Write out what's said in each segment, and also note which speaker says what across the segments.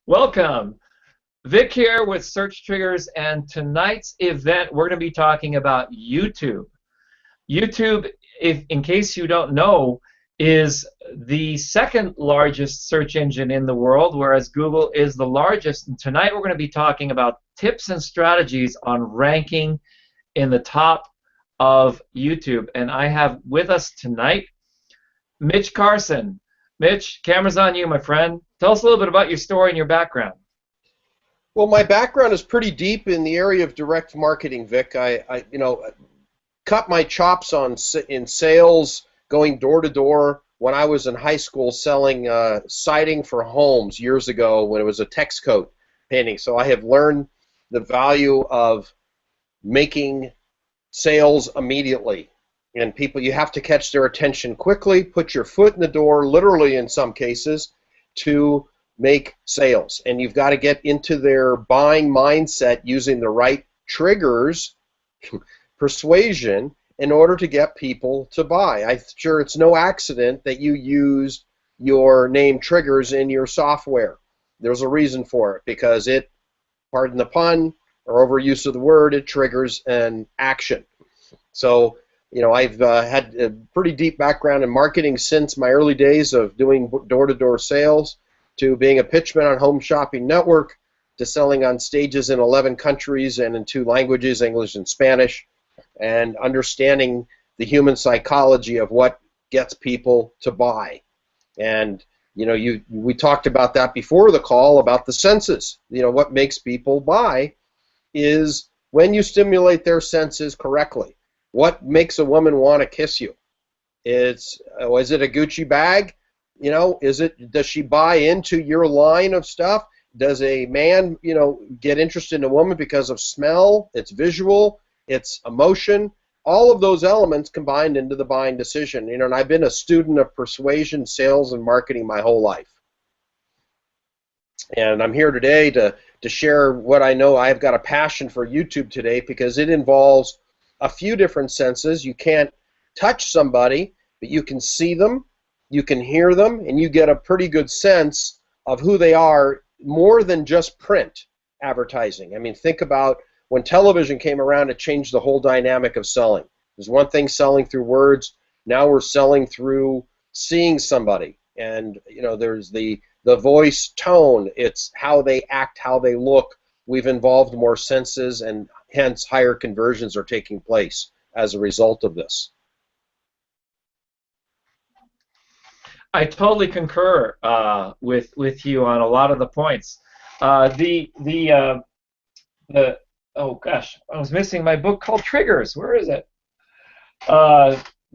Speaker 1: Welcome. Vic here with SearchTriggers, and tonight's event we're going to be talking about YouTube. YouTube, in case you don't know, is the second largest search engine in the world, whereas Google is the largest. And tonight we're going to be talking about tips and strategies on ranking in the top of YouTube. And I have with us tonight Mitch Carson. Mitch, camera's on you, my friend. Tell us a little bit about your story and your background.
Speaker 2: Well, my background is pretty deep in the area of direct marketing, Vic. I cut my chops in sales, going door to door when I was in high school selling siding for homes years ago when it was a text coat painting. So I have learned the value of making sales immediately. And people, you have to catch their attention quickly, put your foot in the door, literally in some cases, to make sales. And you've got to get into their buying mindset using the right triggers, persuasion, in order to get people to buy. I'm sure it's no accident that you use your name triggers in your software. There's a reason for it, because it, pardon the pun, or overuse of the word, it triggers an action. So, I've had a pretty deep background in marketing since my early days of doing door-to-door sales, to being a pitchman on Home Shopping Network, to selling on stages in 11 countries and in 2 languages, English and Spanish, and understanding the human psychology of what gets people to buy. And we talked about that before the call, about the senses. What makes people buy is when you stimulate their senses correctly. What makes a woman want to kiss you? Is it a Gucci bag? Does she buy into your line of stuff? Does a man, get interested in a woman because of smell, its visual, its emotion? All of those elements combined into the buying decision. And I've been a student of persuasion, sales, and marketing my whole life. And I'm here today to share what I know. I've got a passion for YouTube today because it involves a few different senses. You can't touch somebody, but you can see them, you can hear them, and you get a pretty good sense of who they are, more than just print advertising. I mean, think about when television came around, it changed the whole dynamic of selling. There's one thing selling through words, now we're selling through seeing somebody. And there's the voice tone, it's how they act, how they look. We've involved more senses, and hence higher conversions are taking place as a result of this.
Speaker 1: I totally concur with you on a lot of the points. Oh gosh, I was missing my book called Triggers. Where is it?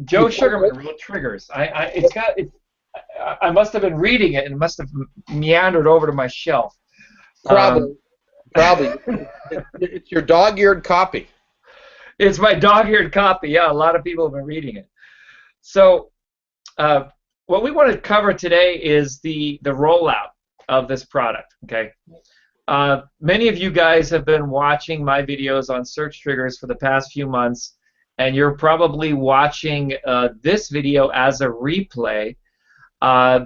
Speaker 1: Joe Sugarman wrote Triggers. I must have been reading it and it must have meandered over to my shelf.
Speaker 2: Probably. It's your dog-eared copy.
Speaker 1: It's my dog-eared copy. Yeah, a lot of people have been reading it. So, what we want to cover today is the rollout of this product. Okay. Many of you guys have been watching my videos on SearchTriggers for the past few months, and you're probably watching this video as a replay.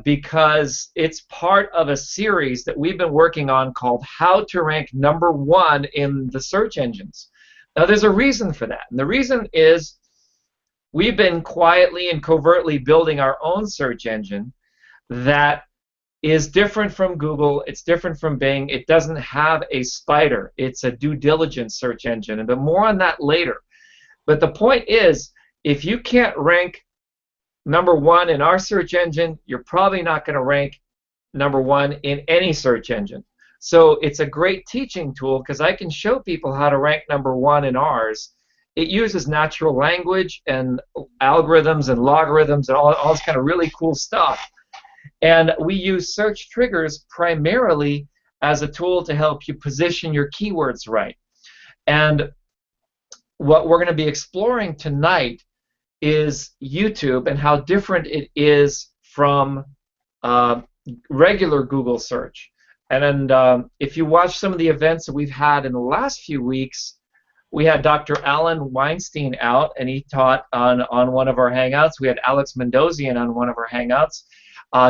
Speaker 1: Because it's part of a series that we've been working on called How to Rank #1 in the search engines. Now, there's a reason for that, and the reason is we've been quietly and covertly building our own search engine that is different from Google, it's different from Bing, it doesn't have a spider, it's a due diligence search engine, but more on that later. But the point is, if you can't rank #1 in our search engine, you're probably not going to rank #1 in any search engine. So it's a great teaching tool because I can show people how to rank #1 in ours. It uses natural language and algorithms and logarithms and all this kind of really cool stuff. And we use SearchTriggers primarily as a tool to help you position your keywords right. And what we're going to be exploring tonight is YouTube and how different it is from regular Google search. And if you watch some of the events that we've had in the last few weeks, we had Dr. Alan Weinstein out, and he taught on one of our Hangouts. We had Alex Mendozian on one of our Hangouts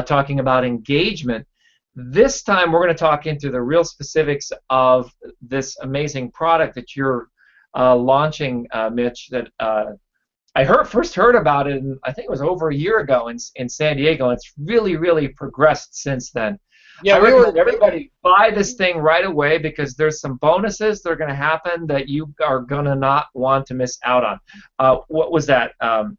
Speaker 1: talking about engagement. This time we're going to talk into the real specifics of this amazing product that you're launching, Mitch, that first heard about it, I think it was over a year ago in San Diego, and it's really, really progressed since then.
Speaker 2: Yeah,
Speaker 1: I recommend everybody buy this thing right away because there's some bonuses that are going to happen that you are going to not want to miss out on. What was that,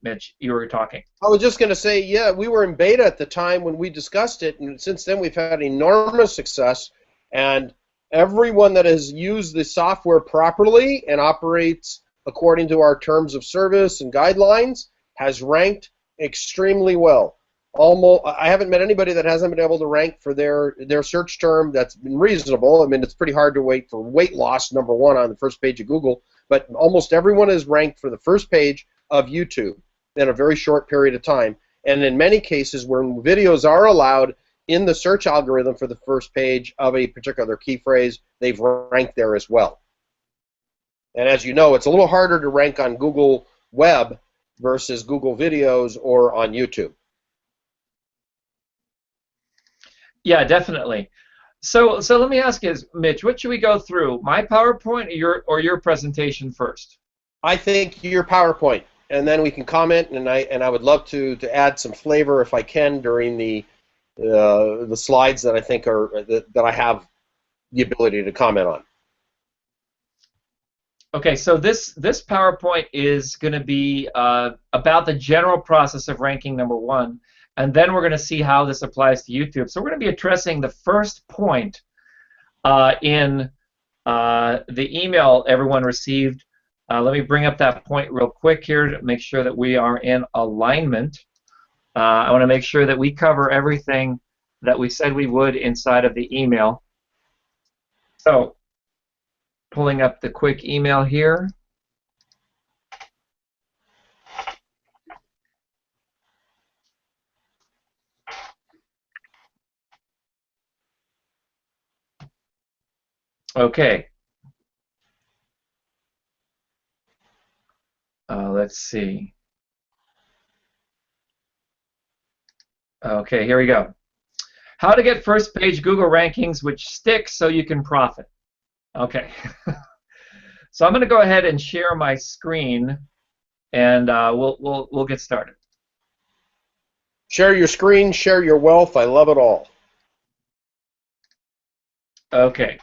Speaker 1: Mitch, you were talking?
Speaker 2: I was just going to say, yeah, we were in beta at the time when we discussed it, and since then we've had enormous success, and everyone that has used the software properly and operates according to our terms of service and guidelines has ranked extremely well. I haven't met anybody that hasn't been able to rank for their search term that's been reasonable. I mean, it's pretty hard to wait for weight loss, #1 on the first page of Google, but almost everyone is ranked for the first page of YouTube in a very short period of time. And in many cases, when videos are allowed in the search algorithm for the first page of a particular key phrase, they've ranked there as well. And as you know, it's a little harder to rank on Google Web versus Google Videos or on YouTube.
Speaker 1: Yeah, definitely. So let me ask you, Mitch, what should we go through? My PowerPoint or your presentation first?
Speaker 2: I think your PowerPoint, and then we can comment, and I would love to add some flavor if I can during the slides that I think that I have the ability to comment on.
Speaker 1: Okay, so this PowerPoint is going to be about the general process of ranking #1, and then we're going to see how this applies to YouTube. So we're going to be addressing the first point in the email everyone received. Let me bring up that point real quick here to make sure that we are in alignment. I want to make sure that we cover everything that we said we would inside of the email. So, pulling up the quick email here. Okay. Let's see. Okay, here we go. How to get first page Google rankings which stick so you can profit. Okay. So I'm going to go ahead and share my screen, and we'll get started.
Speaker 2: Share your screen, share your wealth. I love it all.
Speaker 1: Okay.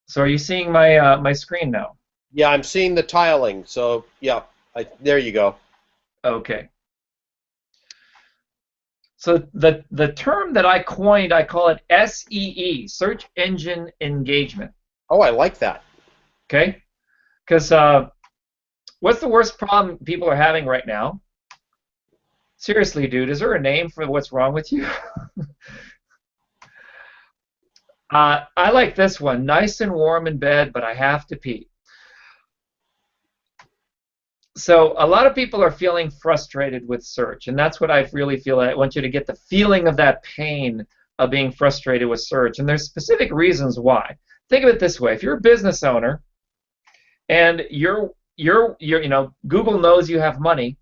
Speaker 1: So are you seeing my my screen now?
Speaker 2: Yeah, I'm seeing the tiling. So yeah, there you go.
Speaker 1: Okay. So the term that I coined, I call it SEE, Search Engine Engagement.
Speaker 2: Oh, I like that.
Speaker 1: Okay? Because what's the worst problem people are having right now? Seriously, dude, is there a name for what's wrong with you? I like this one. Nice and warm in bed, but I have to pee. So a lot of people are feeling frustrated with search, and that's what I really feel. I want you to get the feeling of that pain of being frustrated with search, and there's specific reasons why. Think of it this way: if you're a business owner, and you're Google knows you have money,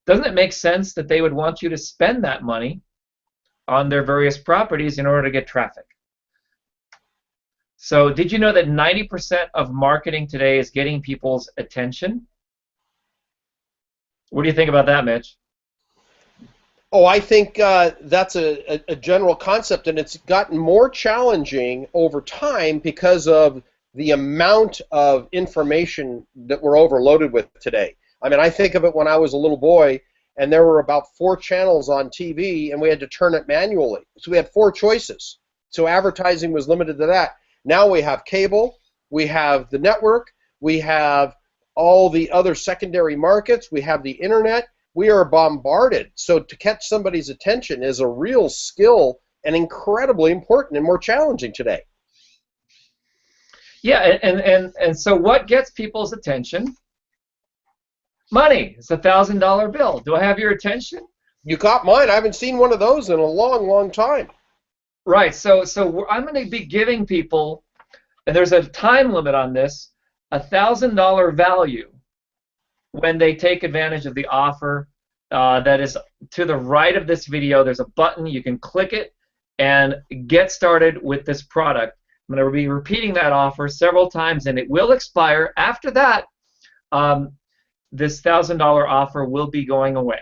Speaker 1: doesn't it make sense that they would want you to spend that money on their various properties in order to get traffic? So did you know that 90% of marketing today is getting people's attention? What do you think about that, Mitch?
Speaker 2: Oh, I think that's a general concept, and it's gotten more challenging over time because of the amount of information that we're overloaded with today. I mean, I think of it when I was a little boy, and there were about 4 channels on TV, and we had to turn it manually. So we had 4 choices. So advertising was limited to that. Now we have cable, we have the network, we have all the other secondary markets, we have the internet. We are bombarded. So to catch somebody's attention is a real skill and incredibly important and more challenging today.
Speaker 1: Yeah, and so what gets people's attention? Money. It's a $1,000 bill. Do I have your attention?
Speaker 2: You caught mine. I haven't seen one of those in a long, long time.
Speaker 1: Right. So I'm going to be giving people, and there's a time limit on this, $1,000 value when they take advantage of the offer that is to the right of this video. There's a button. You can click it and get started with this product. I'm going to be repeating that offer several times, and it will expire. After that, this $1,000 offer will be going away.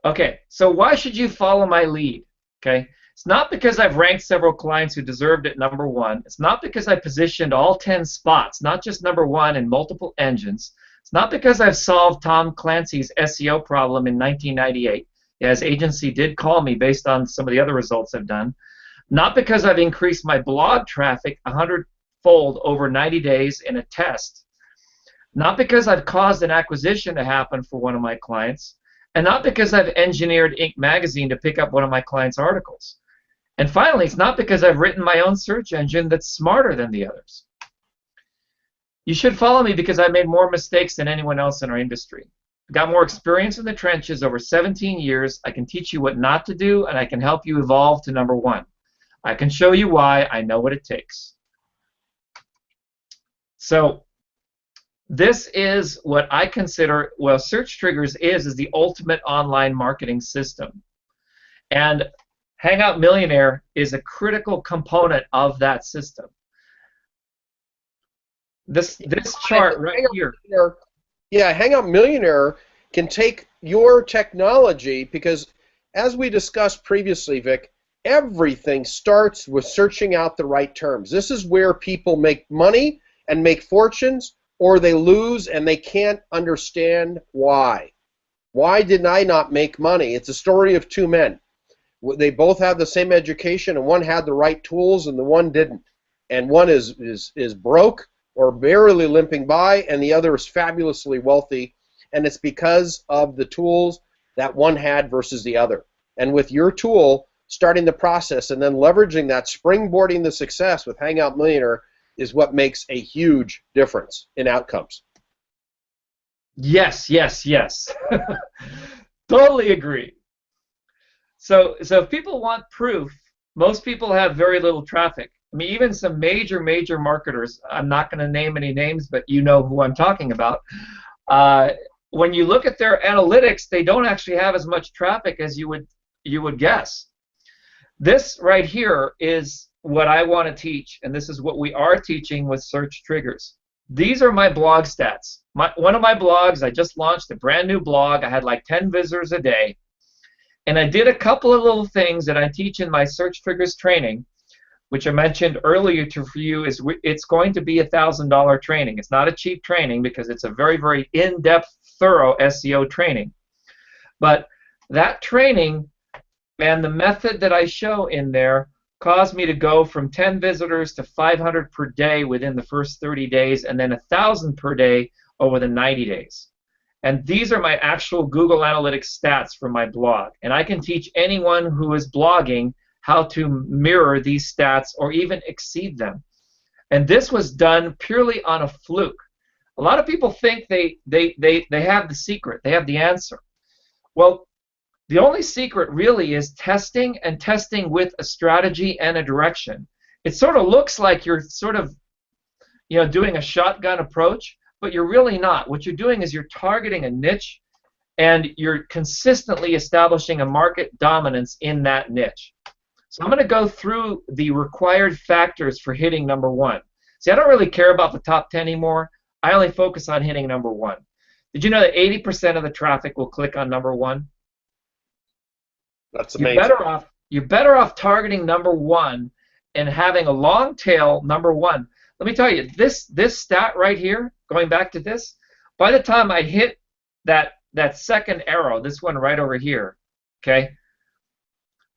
Speaker 1: Okay, so why should you follow my lead? Okay, it's not because I've ranked several clients who deserved it #1. It's not because I positioned all 10 spots, not just #1 in multiple engines. It's not because I've solved Tom Clancy's SEO problem in 1998. Yeah, his agency did call me based on some of the other results I've done. Not because I've increased my blog traffic 100-fold over 90 days in a test. Not because I've caused an acquisition to happen for one of my clients. And not because I've engineered Inc. magazine to pick up one of my clients' articles. And finally, it's not because I've written my own search engine that's smarter than the others. You should follow me because I made more mistakes than anyone else in our industry. I've got more experience in the trenches over 17 years. I can teach you what not to do, and I can help you evolve to #1. I can show you why. I know what it takes. So this is what I consider, well, SearchTriggers is the ultimate online marketing system. And Hangout Millionaire is a critical component of that system. This chart right here.
Speaker 2: Yeah, Hangout Millionaire can take your technology, because as we discussed previously, Vic, everything starts with searching out the right terms. This is where people make money and make fortunes, or they lose and they can't understand why. Why did I not make money? It's a story of two men. They both have the same education, and one had the right tools and the one didn't. And one is broke or barely limping by, and the other is fabulously wealthy. And it's because of the tools that one had versus the other. And with your tool, starting the process and then leveraging that, springboarding the success with Hangout Millionaire, is what makes a huge difference in outcomes.
Speaker 1: Yes, yes, yes. Totally agree. So if people want proof, most people have very little traffic. I mean, even some major marketers, I'm not going to name any names, but you know who I'm talking about. When you look at their analytics, they don't actually have as much traffic as you would guess. This right here is what I want to teach, and this is what we are teaching with SearchTriggers. These are my blog stats. One of my blogs, I just launched a brand new blog. I had like 10 visitors a day, and I did a couple of little things that I teach in my SearchTriggers training, which I mentioned earlier for you. It's going to be a $1,000 training. It's not a cheap training because it's a very, very in-depth, thorough SEO training. But that training and the method that I show in there caused me to go from 10 visitors to 500 per day within the first 30 days, and then 1,000 per day over the 90 days. And these are my actual Google Analytics stats for my blog. And I can teach anyone who is blogging how to mirror these stats or even exceed them. And this was done purely on a fluke. A lot of people think they have the secret, they have the answer. Well, the only secret really is testing, and testing with a strategy and a direction. It sort of looks like you're sort of, doing a shotgun approach, but you're really not. What you're doing is you're targeting a niche, and you're consistently establishing a market dominance in that niche. So I'm going to go through the required factors for hitting #1. See, I don't really care about the top 10 anymore. I only focus on hitting #1. Did you know that 80% of the traffic will click on #1?
Speaker 2: That's amazing.
Speaker 1: You're better off targeting #1 and having a long tail #1. Let me tell you, this stat right here, going back to this, by the time I hit that second arrow, this one right over here, okay,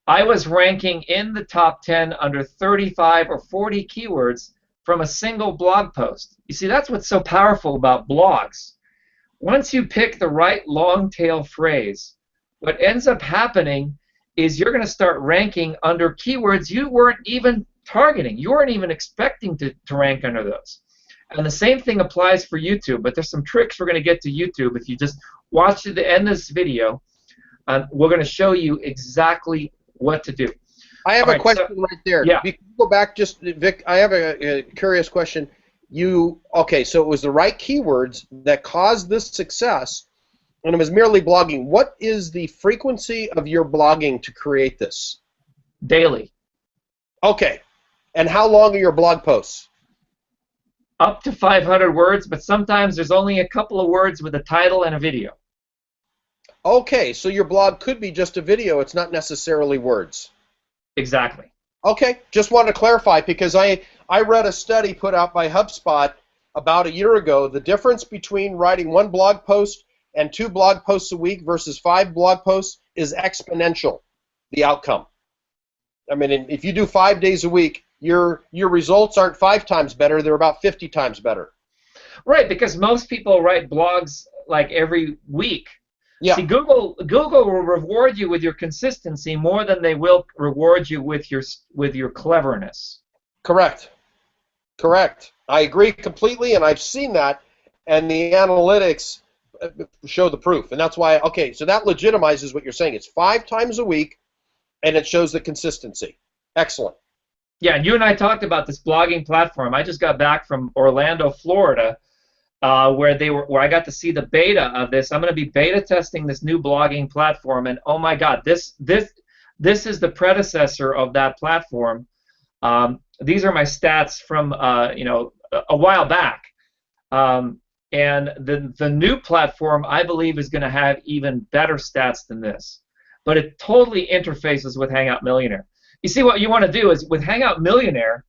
Speaker 1: I was ranking in the top 10 under 35 or 40 keywords from a single blog post. You see, that's what's so powerful about blogs. Once you pick the right long tail phrase, what ends up happening is you're going to start ranking under keywords you weren't even targeting. You weren't even expecting to rank under those. And the same thing applies for YouTube, but there's some tricks we're going to get to YouTube. If you just watch to the end of this video, we're going to show you exactly what to do.
Speaker 2: I have a question right there.
Speaker 1: Yeah.
Speaker 2: You can go back just, Vic, I have a curious question. Okay, so it was the right keywords that caused this success, And it was merely blogging. What is the frequency of your blogging to create this?
Speaker 1: Daily.
Speaker 2: Okay. And how long are your blog posts?
Speaker 1: Up to 500 words, but sometimes there's only a couple of words with a title and a video.
Speaker 2: Okay, so your blog could be just a video. It's not necessarily words.
Speaker 1: Exactly.
Speaker 2: Okay, just wanted to clarify because I read a study put out by HubSpot about a year ago. The difference between writing one blog post and 2 blog posts a week versus 5 blog posts is exponential, the outcome. I mean, if you do 5 days a week, your results aren't 5 times better, they're about 50 times better.
Speaker 1: Right, because most people write blogs like every week.
Speaker 2: Yeah.
Speaker 1: See, Google will reward you with your consistency more than they will reward you with your cleverness.
Speaker 2: Correct. Correct. I agree completely, and I've seen that, and the analytics show the proof. And that's why, okay, so that legitimizes what you're saying. It's 5 times a week, and it shows the consistency. Excellent.
Speaker 1: Yeah, and you and I talked about this blogging platform. I just got back from Orlando, Florida, where I got to see the beta of this. I'm going to be beta testing this new blogging platform, and oh my God, this is the predecessor of that platform. These are my stats from a while back, and the new platform I believe is going to have even better stats than this, but it totally interfaces with Hangout Millionaire. You see, what you want to do is with Hangout Millionaire,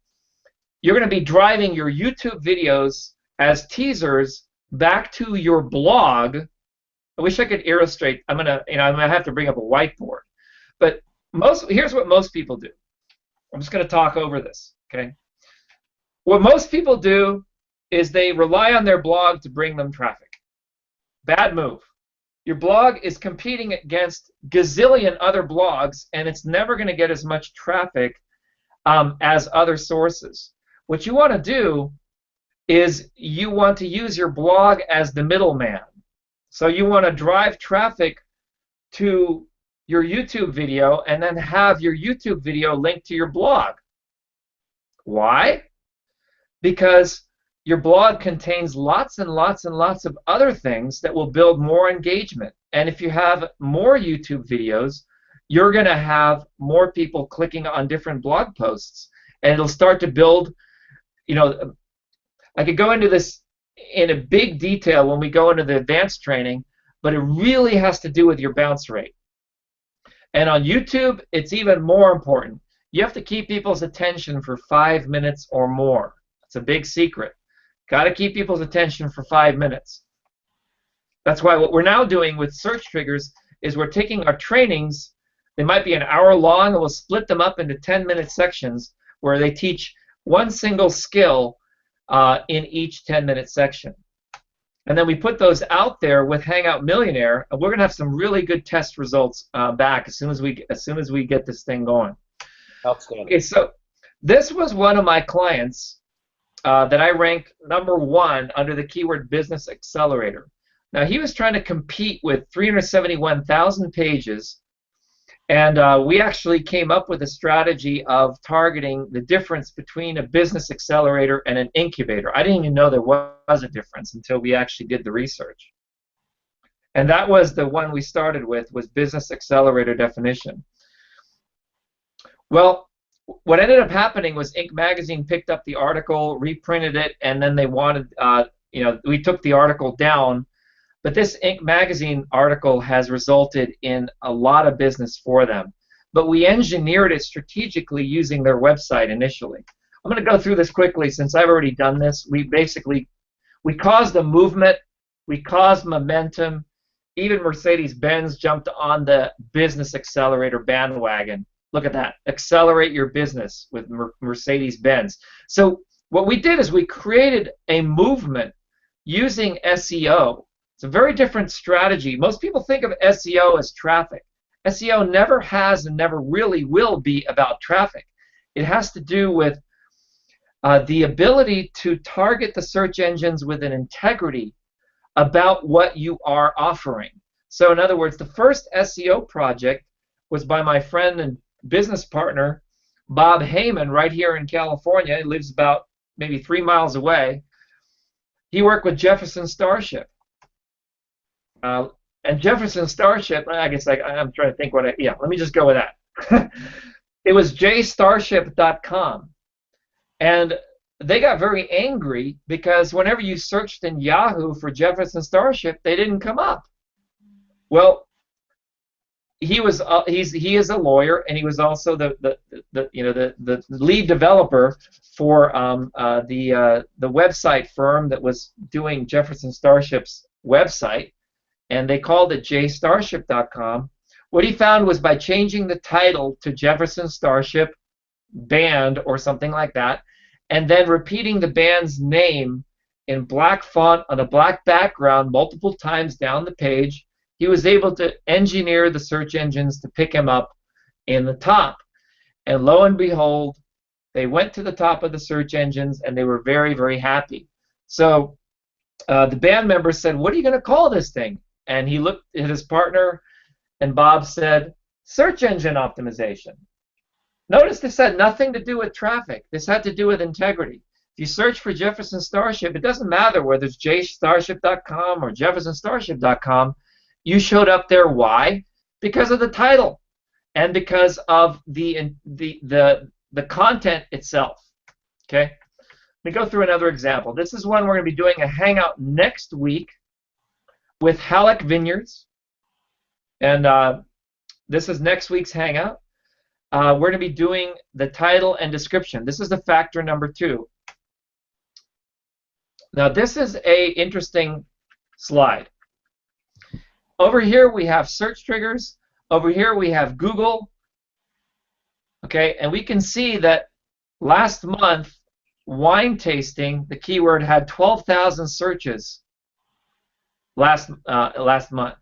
Speaker 1: you're going to be driving your YouTube videos as teasers back to your blog. I wish I could illustrate. I'm gonna have to bring up a whiteboard. But here's what most people do. I'm just gonna talk over this, okay? What most people do is they rely on their blog to bring them traffic. Bad move. Your blog is competing against gazillion other blogs, and it's never going to get as much traffic as other sources. What you want to do is you want to use your blog as the middleman. So you want to drive traffic to your YouTube video and then have your YouTube video linked to your blog. Why? Because your blog contains lots and lots and lots of other things that will build more engagement. And if you have more YouTube videos, you're going to have more people clicking on different blog posts. And it'll start to build, I could go into this in a big detail when we go into the advanced training, but it really has to do with your bounce rate. And on YouTube, it's even more important. You have to keep people's attention for 5 minutes or more. It's a big secret. Got to keep people's attention for 5 minutes. That's why what we're now doing with SearchTriggers is we're taking our trainings, they might be an hour long, and we'll split them up into 10-minute sections where they teach one single skill in each 10-minute section. And then we put those out there with Hangout Millionaire, and we're going to have some really good test results back as soon as we get this thing going.
Speaker 2: Outstanding.
Speaker 1: Okay, so this was one of my clients that I ranked #1 under the keyword Business Accelerator. Now, he was trying to compete with 371,000 pages, and we actually came up with a strategy of targeting the difference between a business accelerator and an incubator. I didn't even know there was a difference until we actually did the research. And that was the one we started with, was business accelerator definition. Well, what ended up happening was Inc. magazine picked up the article, reprinted it, and then they wanted, we took the article down. But this Inc. magazine article has resulted in a lot of business for them. But we engineered it strategically using their website initially. I'm going to go through this quickly since I've already done this. We caused a movement, we caused momentum. Even Mercedes-Benz jumped on the business accelerator bandwagon. Look at that. Accelerate your business with Mercedes-Benz. So what we did is we created a movement using SEO. It's a very different strategy. Most people think of SEO as traffic. SEO never has and never really will be about traffic. It has to do with the ability to target the search engines with an integrity about what you are offering. So in other words, the first SEO project was by my friend and business partner, Bob Heyman, right here in California. He lives about maybe 3 miles away. He worked with Jefferson Starship. And Jefferson Starship, I guess I'm trying to think yeah, let me just go with that. It was jstarship.com. And they got very angry because whenever you searched in Yahoo for Jefferson Starship, they didn't come up. Well, he is a lawyer, and he was also the lead developer for the website firm that was doing Jefferson Starship's website, and they called it jstarship.com. What he found was by changing the title to Jefferson Starship Band or something like that, and then repeating the band's name in black font on a black background multiple times down the page, he was able to engineer the search engines to pick him up in the top. And lo and behold, they went to the top of the search engines, and they were very, very happy. So the band member said, "What are you going to call this thing?" And he looked at his partner, and Bob said, "Search engine optimization." Notice this had nothing to do with traffic. This had to do with integrity. If you search for Jefferson Starship, it doesn't matter whether it's jstarship.com or jeffersonstarship.com. You showed up there. Why? Because of the title and because of the content itself. Okay? Let me go through another example. This is one we're going to be doing a Hangout next week with Halleck Vineyards. And this is next week's Hangout. We're going to be doing the title and description. This is the factor number 2. Now, this is an interesting slide. Over here we have SearchTriggers. Over here we have Google. Okay, and we can see that last month, wine tasting, the keyword, had 12,000 searches last month.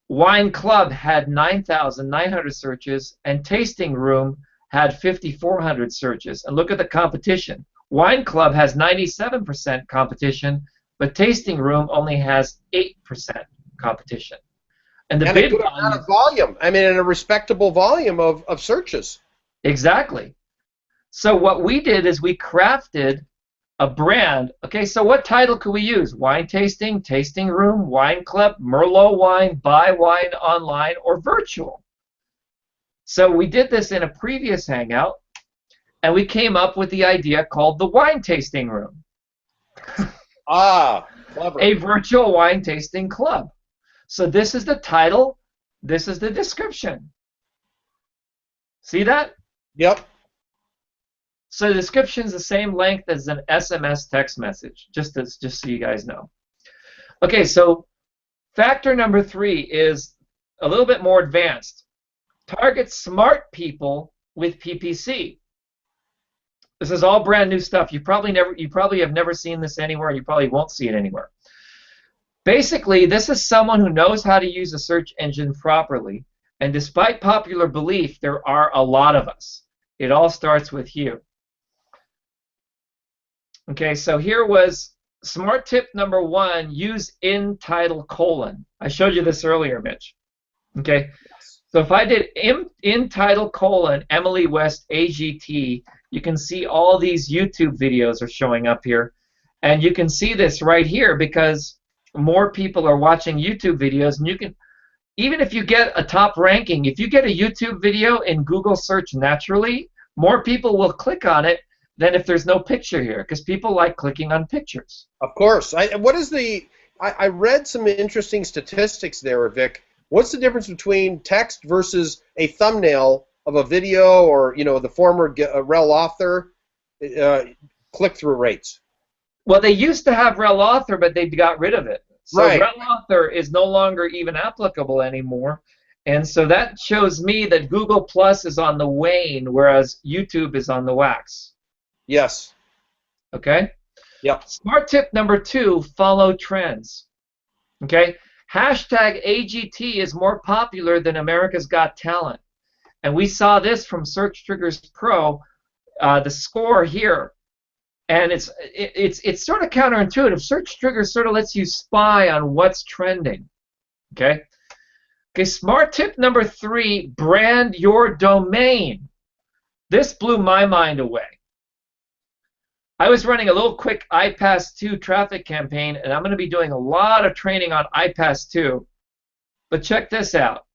Speaker 1: Wine Club had 9,900 searches, and Tasting Room had 5,400 searches. And look at the competition. Wine Club has 97% competition, but Tasting Room only has 8% competition. And the big
Speaker 2: amount of volume. I mean, in a respectable volume of searches.
Speaker 1: Exactly. So what we did is we crafted a brand. Okay, so what title could we use? Wine tasting, tasting room, wine club, Merlot wine, buy wine online, or virtual. So we did this in a previous Hangout, and we came up with the idea called the wine tasting room.
Speaker 2: Ah, clever.
Speaker 1: A virtual wine tasting club. So this is the title, this is the description. See that?
Speaker 2: Yep.
Speaker 1: So the description is the same length as an SMS text message, just so you guys know. Okay, so factor number 3 is a little bit more advanced. Target smart people with PPC. This is all brand new stuff. You probably have never seen this anywhere, and you probably won't see it anywhere. Basically, this is someone who knows how to use a search engine properly, and despite popular belief, there are a lot of us. It all starts with you. Okay, so here was smart tip number 1, use in title colon. I showed you this earlier, Mitch. Okay, so if I did in title colon Emily West AGT, you can see all these YouTube videos are showing up here. And you can see this right here because more people are watching YouTube videos, and you can, even if you get a top ranking, if you get a YouTube video in Google search naturally, more people will click on it than if there's no picture here, because people like clicking on pictures.
Speaker 2: Of course. I read some interesting statistics there, Vic. What's the difference between text versus a thumbnail of a video, or the former rel author click-through rates?
Speaker 1: Well, they used to have rel author, but they got rid of it. So
Speaker 2: right.
Speaker 1: Rel author is no longer even applicable anymore. And so that shows me that Google Plus is on the wane, whereas YouTube is on the wax.
Speaker 2: Yes.
Speaker 1: Okay?
Speaker 2: Yep.
Speaker 1: Smart tip number 2, follow trends. Okay? Hashtag AGT is more popular than America's Got Talent. And we saw this from SearchTriggers Pro, the score here. And it's sort of counterintuitive. SearchTriggers sort of lets you spy on what's trending. Okay? Okay, smart tip number 3, brand your domain. This blew my mind away. I was running a little quick iPass 2 traffic campaign, and I'm going to be doing a lot of training on iPass 2. But check this out.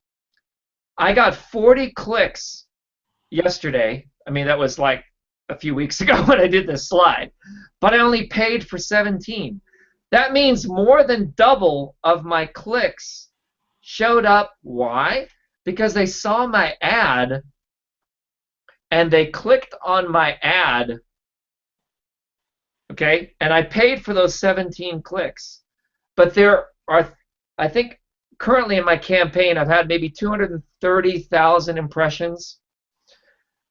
Speaker 1: I got 40 clicks yesterday. I mean, that was like a few weeks ago when I did this slide. But I only paid for 17. That means more than double of my clicks showed up. Why? Because they saw my ad and they clicked on my ad, okay? And I paid for those 17 clicks. But there are, I think, currently in my campaign, I've had maybe 230,000 impressions.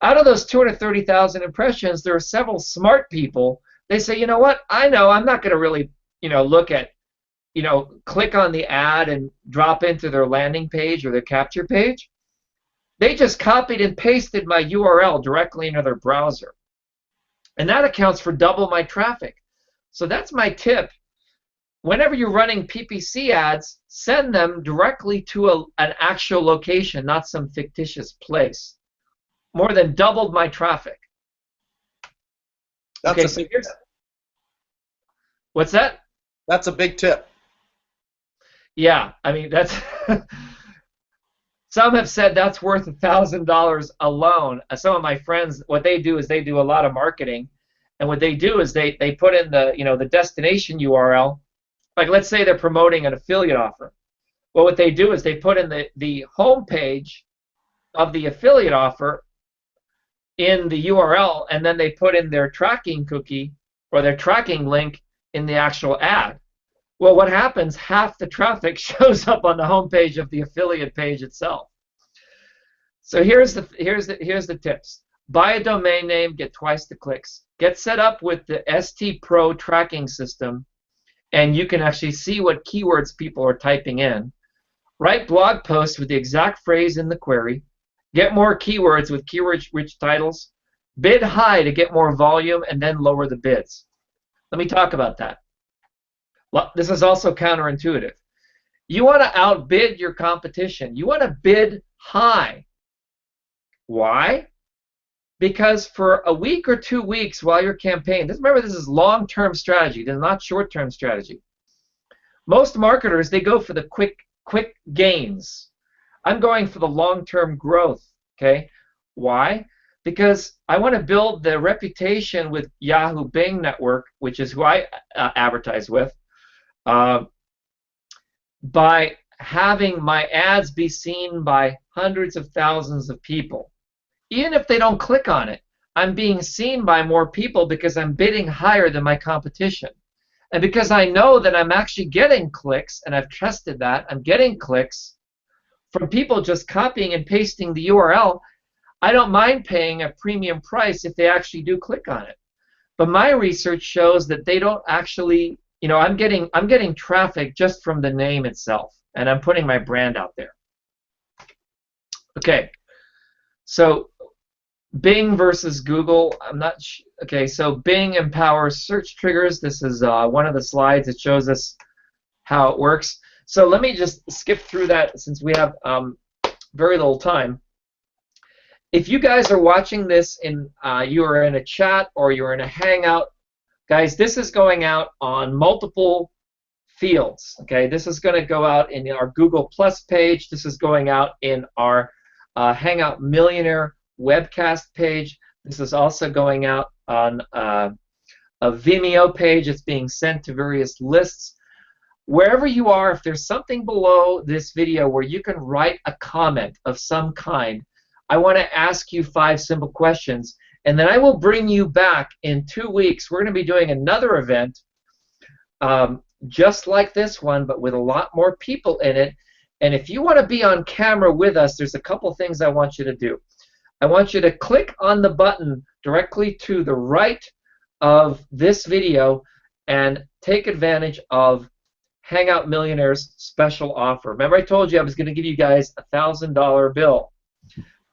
Speaker 1: Out of those 230,000 impressions, there are several smart people. They say, you know what? I know I'm not going to really, look at, click on the ad and drop into their landing page or their capture page. They just copied and pasted my URL directly into their browser. And that accounts for double my traffic. So that's my tip. Whenever you're running PPC ads, send them directly to an actual location, not some fictitious place. More than doubled my traffic.
Speaker 2: That's
Speaker 1: so here's, what's that?
Speaker 2: That's a big tip.
Speaker 1: Yeah, I mean, that's some have said that's worth $1,000 alone. Some of my friends, what they do is they do a lot of marketing, and what they do is they put in the the destination URL. Like, let's say they're promoting an affiliate offer. Well, what they do is they put in the home page of the affiliate offer in the URL, and then they put in their tracking cookie or their tracking link in the actual ad. Well, what happens? Half the traffic shows up on the home page of the affiliate page itself. So here's the tips. Buy a domain name, get twice the clicks. Get set up with the ST Pro tracking system, and you can actually see what keywords people are typing in. Write blog posts with the exact phrase in the query. Get more keywords with keyword-rich titles. Bid high to get more volume, and then lower the bids. Let me talk about that. Well, this is also counterintuitive. You want to outbid your competition. You want to bid high. Why? Because for a week or 2 weeks while you're campaigning, remember, this is long-term strategy. This is not short-term strategy. Most marketers, they go for the quick gains. I'm going for the long-term growth. Okay? Why? Because I want to build the reputation with Yahoo Bing Network, which is who I advertise with, by having my ads be seen by hundreds of thousands of people. Even if they don't click on it, I'm being seen by more people because I'm bidding higher than my competition. And because I know that I'm actually getting clicks, and I've tested that, I'm getting clicks from people just copying and pasting the URL, I don't mind paying a premium price if they actually do click on it. But my research shows that they don't actually, I'm getting traffic just from the name itself, and I'm putting my brand out there. Okay, so Bing versus Google. Okay, so Bing empowers search triggers. This is one of the slides that shows us how it works. So let me just skip through that since we have very little time. If you guys are watching this and you are in a chat or you're in a Hangout, guys, this is going out on multiple fields. Okay, this is going to go out in our Google Plus page. This is going out in our Hangout Millionaire webcast page. This is also going out on a Vimeo page. It's being sent to various lists. Wherever you are, if there's something below this video where you can write a comment of some kind, I want to ask you 5 simple questions, and then I will bring you back in 2 weeks. We're going to be doing another event just like this one, but with a lot more people in it. And if you want to be on camera with us, there's a couple things I want you to do. I want you to click on the button directly to the right of this video and take advantage of Hangout Millionaire's special offer. Remember, I told you I was going to give you guys a $1,000 bill.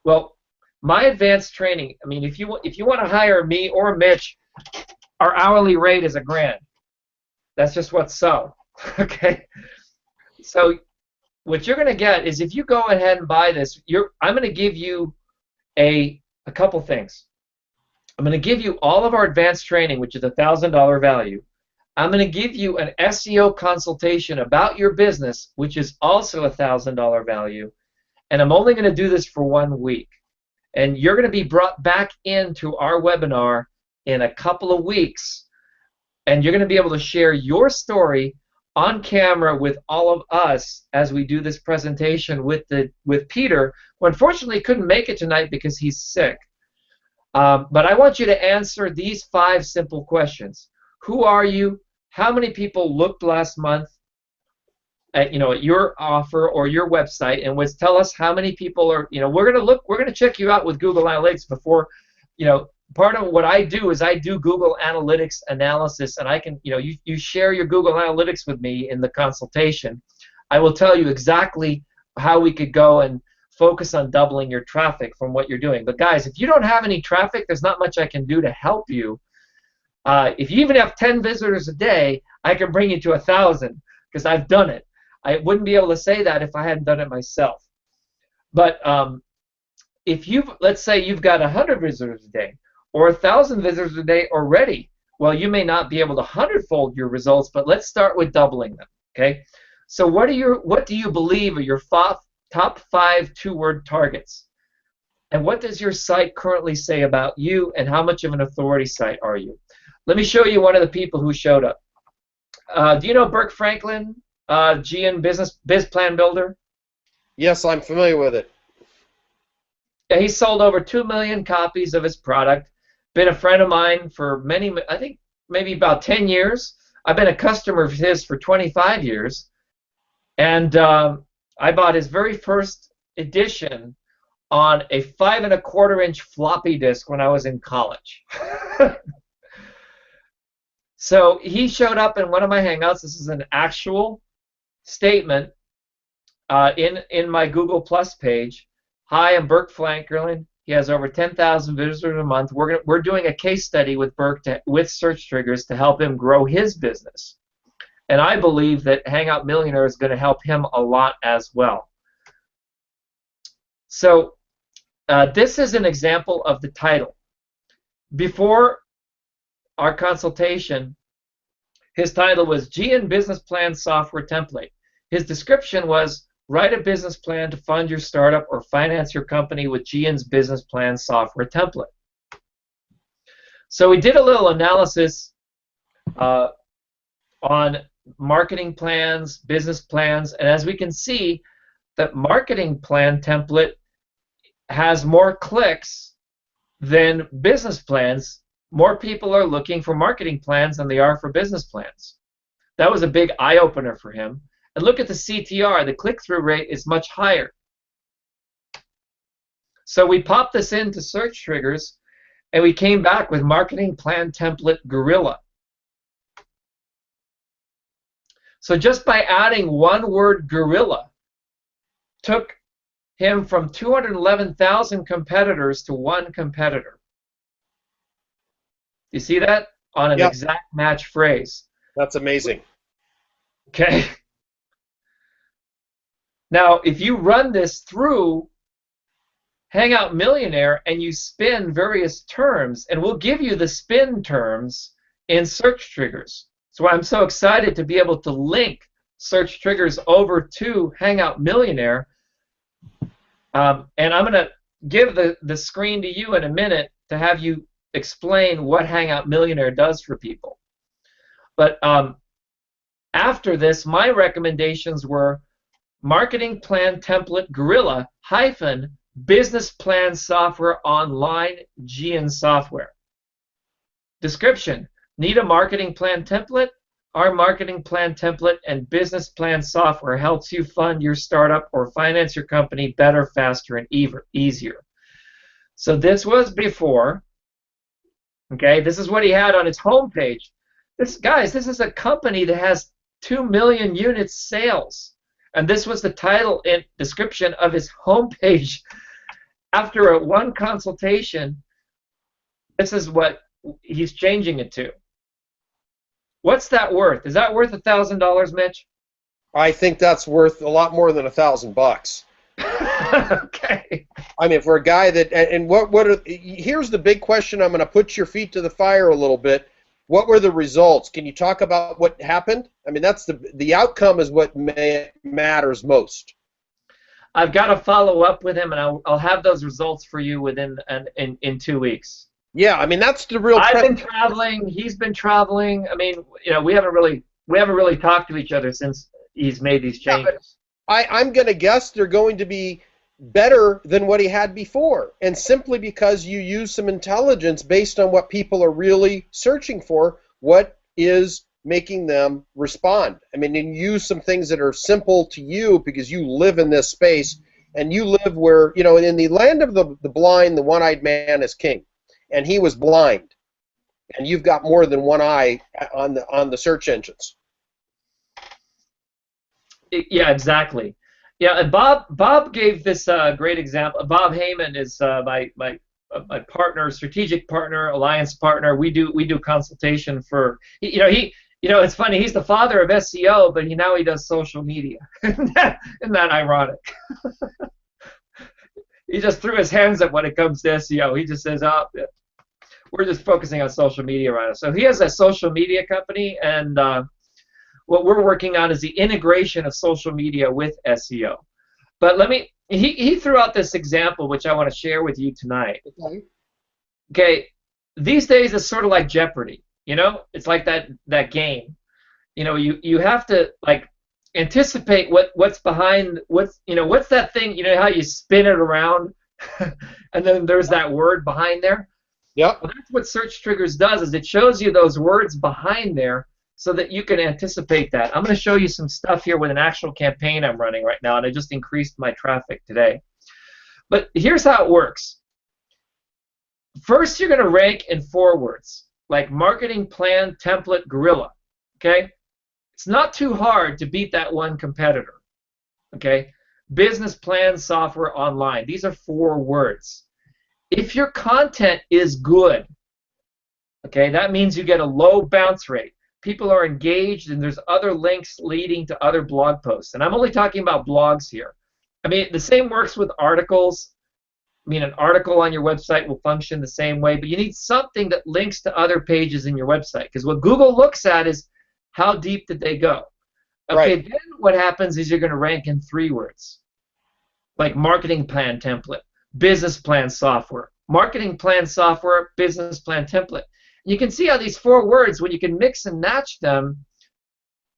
Speaker 1: Well, my advanced training, I mean, if you want to hire me or Mitch, our hourly rate is $1,000. That's just what's so. Okay? So what you're going to get is, if you go ahead and buy this, I'm going to give you a couple things. I'm going to give you all of our advanced training, which is a $1,000 value. I'm going to give you an SEO consultation about your business, which is also a $1,000 value, and I'm only going to do this for 1 week. And you're going to be brought back into our webinar in a couple of weeks, and you're going to be able to share your story on camera with all of us as we do this presentation with Peter, who unfortunately couldn't make it tonight because he's sick. But I want you to answer these 5 simple questions. Who are you? How many people looked last month at your offer or your website, and tell us how many people are, we're going to check you out with Google Analytics before, part of what I do is I do Google Analytics analysis, and I can, you share your Google Analytics with me in the consultation. I will tell you exactly how we could go and focus on doubling your traffic from what you're doing. But guys, if you don't have any traffic, there's not much I can do to help you. If you even have 10 visitors a day, I can bring you to 1,000 because I've done it. I wouldn't be able to say that if I hadn't done it myself. But if let's say you've got 100 visitors a day or 1,000 visitors a day already, well, you may not be able to 100-fold your results, but let's start with doubling them. Okay. So what do you believe are your top 5 2-word targets? And what does your site currently say about you, and how much of an authority site are you? Let me show you one of the people who showed up. Do you know Burke Franklin, GN Biz Plan Builder?
Speaker 2: Yes, I'm familiar with it.
Speaker 1: Yeah, he sold over 2 million copies of his product. Been a friend of mine for I think maybe about 10 years. I've been a customer of his for 25 years. And I bought his very first edition on a 5¼ floppy disk when I was in college. So he showed up in one of my Hangouts. This is an actual statement in my Google Plus page. Hi, I'm Burke Franklin. He has over 10,000 visitors a month. We're doing a case study with Burke with SearchTriggers to help him grow his business. And I believe that Hangout Millionaire is going to help him a lot as well. So this is an example of the title. Before our consultation, his title was GN Business Plan Software Template. His description was, write a business plan to fund your startup or finance your company with GN's Business Plan Software Template. So we did a little analysis on marketing plans, business plans, and as we can see, that marketing plan template has more clicks than business plans. More people are looking for marketing plans than they are for business plans. That was a big eye-opener for him. And look at the CTR. The click-through rate is much higher. So we popped this into SearchTriggers, and we came back with Marketing Plan Template Gorilla. So just by adding one word gorilla, took him from 211,000 competitors to 1 competitor. You see that? On an exact match phrase.
Speaker 2: That's amazing.
Speaker 1: Okay. Now, if you run this through Hangout Millionaire and you spin various terms, and we'll give you the spin terms in SearchTriggers. So I'm so excited to be able to link SearchTriggers over to Hangout Millionaire. And I'm going to give the screen to you in a minute to have you explain what Hangout Millionaire does for people. But after this, my recommendations were Marketing Plan Template Gorilla - Business Plan Software Online GN Software. Description: need a marketing plan template? Our marketing plan template and business plan software helps you fund your startup or finance your company better, faster, and easier. So this was before. Okay, this is what he had on his homepage. Guys, this is a company that has 2 million units sales. And this was the title and description of his homepage. After one consultation, this is what he's changing it to. What's that worth? Is that worth $1,000, Mitch?
Speaker 2: I think that's worth a lot more than $1,000.
Speaker 1: Okay.
Speaker 2: I mean, for a guy that, and here's the big question. I'm going to put your feet to the fire a little bit. What were the results? Can you talk about what happened? I mean, that's the outcome is what matters most.
Speaker 1: I've got to follow up with him, and I'll have those results for you within in 2 weeks.
Speaker 2: Yeah, I mean that's the real.
Speaker 1: I've been traveling. He's been traveling. I mean, we haven't really talked to each other since he's made these changes.
Speaker 2: Yeah, I'm going to guess they're going to be better than what he had before, and simply because you use some intelligence based on what people are really searching for, what is making them respond. I mean, and use some things that are simple to you because you live in this space, and you live where, in the land of the blind, the one-eyed man is king, and he was blind, and you've got more than one eye on the search engines.
Speaker 1: Yeah, exactly. Yeah, and Bob gave this great example. Bob Heyman is my partner, strategic partner, alliance partner. We do consultation for it's funny. He's the father of SEO, but now he does social media. Isn't that ironic? He just threw his hands up when it comes to SEO. He just says, "Oh, we're just focusing on social media right now." So he has a social media company, and what we're working on is the integration of social media with SEO. But he threw out this example, which I want to share with you tonight. Okay, these days it's sort of like Jeopardy. It's like that game. You have to anticipate what's behind what's that thing. How you spin it around, and then there's that word behind there.
Speaker 2: Yeah.
Speaker 1: Well, that's what SearchTriggers does. Is it shows you those words behind there, so that you can anticipate that. I'm going to show you some stuff here with an actual campaign I'm running right now, and I just increased my traffic today. But here's how it works. First, you're going to rank in 4 words, like marketing plan, template, gorilla. Okay? It's not too hard to beat that one competitor. Okay? Business plan, software, online. These are 4 words. If your content is good, okay, that means you get a low bounce rate. People are engaged, and there's other links leading to other blog posts. And I'm only talking about blogs here. I mean, the same works with articles. I mean, an article on your website will function the same way, but you need something that links to other pages in your website, because what Google looks at is how deep did they go. Okay, right. Then what happens is you're going to rank in 3 words, like marketing plan template, business plan software, marketing plan software, business plan template. You can see how these 4 words, when you can mix and match them,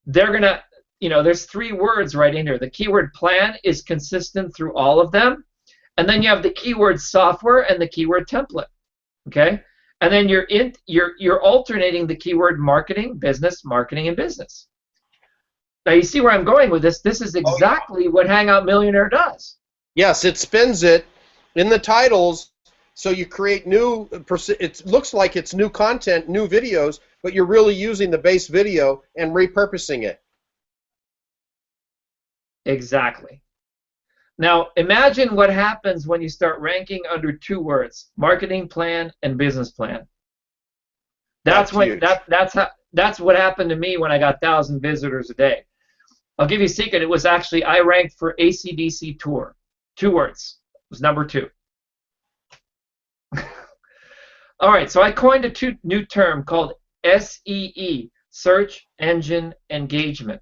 Speaker 1: they're going to, there's 3 words right in here. The keyword plan is consistent through all of them. And then you have the keyword software and the keyword template. Okay? And then you're alternating the keyword marketing, and business. Now you see where I'm going with this. This is exactly what Hangout Millionaire does.
Speaker 2: Yes, it spins it in the titles. So you create new, it looks like it's new content, new videos, but you're really using the base video and repurposing it.
Speaker 1: Exactly. Now imagine what happens when you start ranking under 2 words, marketing plan and business plan. That's what happened to me when I got 1,000 visitors a day. I'll give you a secret. It was actually, I ranked for AC/DC tour. 2 words. It was number 2. All right, so I coined a new term called SEE, Search Engine Engagement.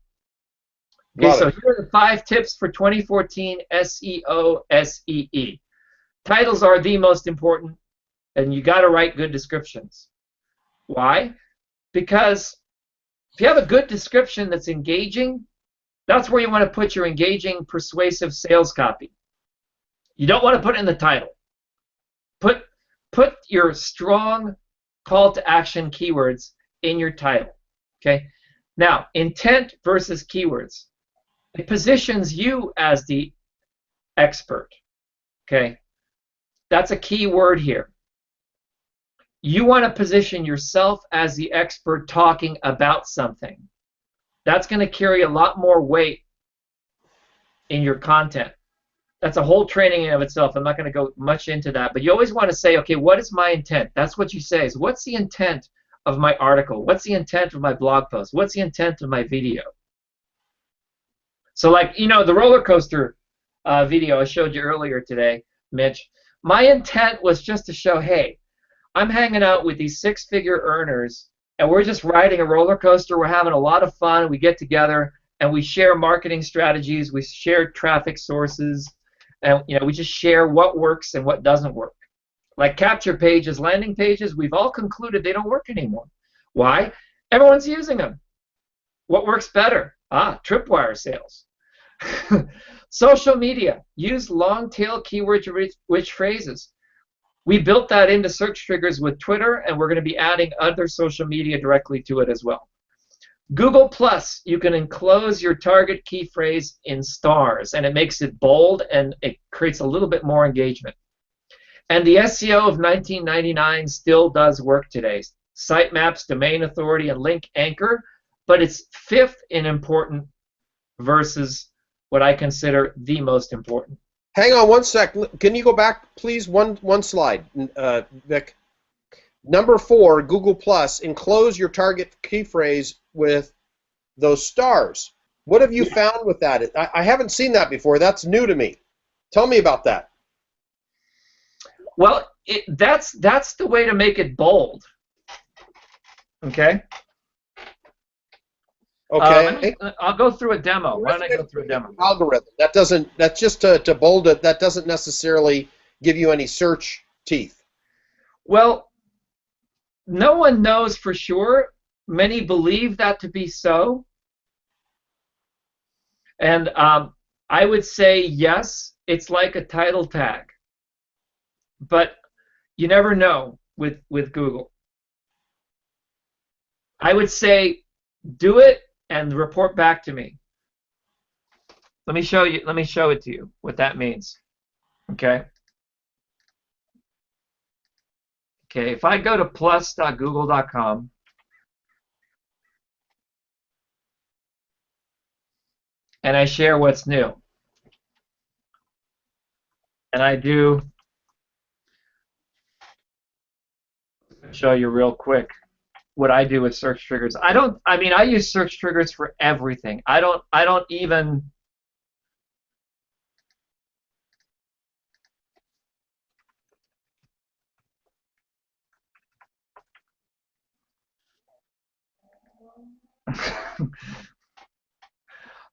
Speaker 1: Okay, so here are the 5 tips for 2014 SEO SEE. Titles are the most important, and you got to write good descriptions. Why? Because if you have a good description that's engaging, that's where you want to put your engaging, persuasive sales copy. You don't want to put it in the title. Put your strong call to action keywords in your title. Okay? Now, intent versus keywords. It positions you as the expert. Okay? That's a key word here. You want to position yourself as the expert talking about something. That's going to carry a lot more weight in your content. That's a whole training in of itself. I'm not going to go much into that, but you always want to say, okay, what is my intent? That's what you say. Is what's the intent of my article? What's the intent of my blog post? What's the intent of my video? So like, the roller coaster video I showed you earlier today, Mitch, my intent was just to show, hey, I'm hanging out with these 6-figure earners, and we're just riding a roller coaster. We're having a lot of fun. We get together and we share marketing strategies. We share traffic sources, and we just share what works and what doesn't work. Like capture pages, landing pages, we've all concluded they don't work anymore. Why? Everyone's using them. What works better? Tripwire sales. Social media. Use long-tail keyword-rich phrases. We built that into SearchTriggers with Twitter, and we're going to be adding other social media directly to it as well. Google Plus, you can enclose your target key phrase in stars, and it makes it bold, and it creates a little bit more engagement. And the SEO of 1999 still does work today. Sitemaps, domain authority, and link anchor, but it's fifth in important versus what I consider the most important.
Speaker 2: Hang on one sec. Can you go back, please? One slide, Vic. Number 4, Google Plus, enclose your target key phrase with those stars. What have you found with that? I haven't seen that before. That's new to me. Tell me about that.
Speaker 1: Well, that's the way to make it bold. Okay.
Speaker 2: Okay.
Speaker 1: I'll go through a demo. Why don't I go through a demo?
Speaker 2: Algorithm. That's just to bold it. That doesn't necessarily give you any search teeth.
Speaker 1: Well, no one knows for sure. Many believe that to be so. And I would say yes, it's like a title tag. But you never know with Google. I would say do it and report back to me. Let me show it to you what that means. Okay. Okay, if I go to plus.google.com and I share what's new, and I do show you real quick what I do with SearchTriggers. I use SearchTriggers for everything. I don't even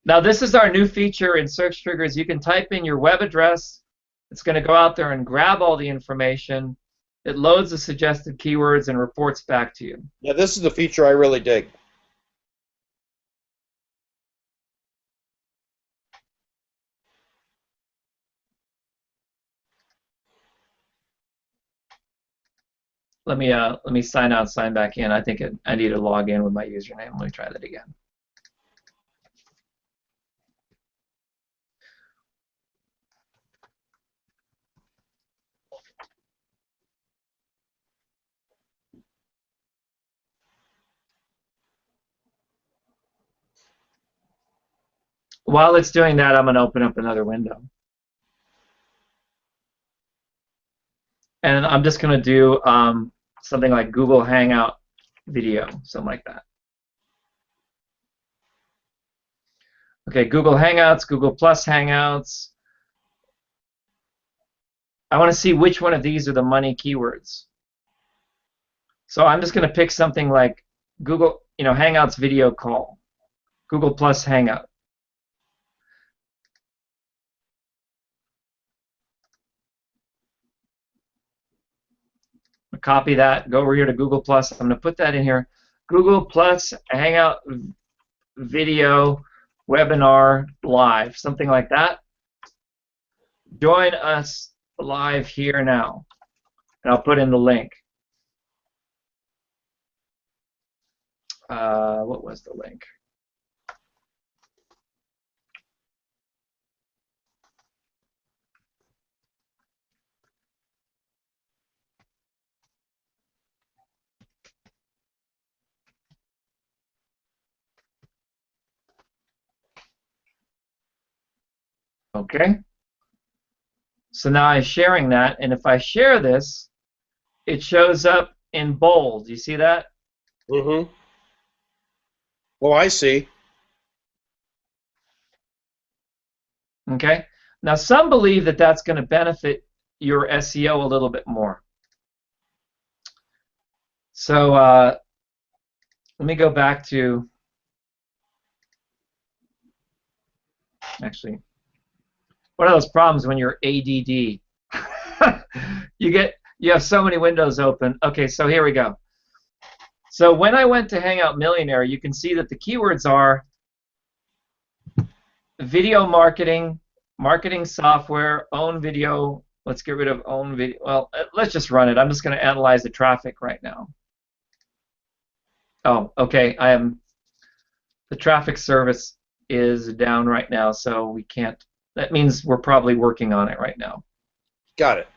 Speaker 1: Now this is our new feature in SearchTriggers. You can type in your web address. It's going to go out there and grab all the information. It loads the suggested keywords and reports back to you.
Speaker 2: Yeah, this is the feature I really dig.
Speaker 1: Let me sign out, sign back in. I think I need to log in with my username. Let me try that again. While it's doing that, I'm going to open up another window. And I'm just going to do something like Google Hangout video, something like that. Okay, Google Hangouts, Google Plus Hangouts. I want to see which one of these are the money keywords. So I'm just going to pick something like Google, Hangouts video call, Google Plus Hangout. Copy that, go over here to Google Plus. I'm going to put that in here. Google Plus Hangout video webinar live, something like that. Join us live here now. And I'll put in the link. What was the link? Okay. So now I'm sharing that, and if I share this, it shows up in bold. You see that?
Speaker 2: Mm-hmm. Well, I see.
Speaker 1: Okay. Now some believe that that's going to benefit your SEO a little bit more. So let me go back to, actually, one of those problems when you're ADD. You have so many windows open. Okay, so here we go. So when I went to Hangout Millionaire, you can see that the keywords are video marketing, marketing software, own video. Let's get rid of own video. Well, let's just run it. I'm just going to analyze the traffic right now. Oh, okay. The traffic service is down right now, so we can't. That means we're probably working on it right now.
Speaker 2: Got it.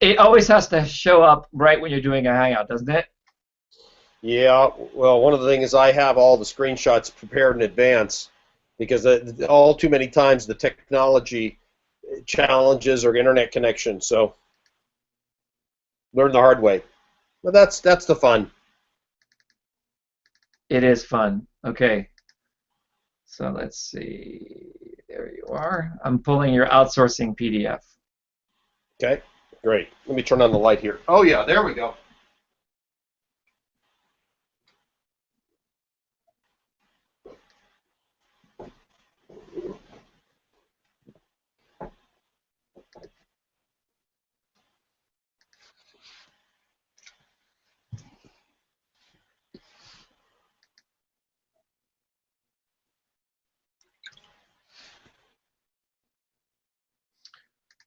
Speaker 1: It always has to show up right when you're doing a Hangout, doesn't it?
Speaker 2: Yeah, well, one of the things is I have all the screenshots prepared in advance because all too many times the technology challenges or internet connection, so learn the hard way. But that's the fun.
Speaker 1: It is fun. Okay. So let's see. There you are. I'm pulling your outsourcing PDF.
Speaker 2: Okay, great. Let me turn on the light here. Oh, yeah, there we go.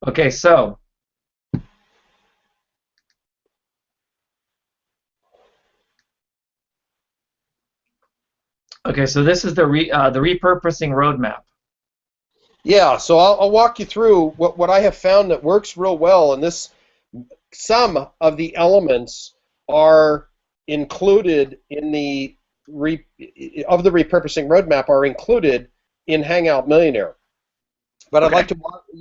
Speaker 1: Okay, so this is the repurposing roadmap.
Speaker 2: Yeah, so I'll walk you through what I have found that works real well, and some of the elements are included in the repurposing roadmap are included in Hangout Millionaire. But I'd like to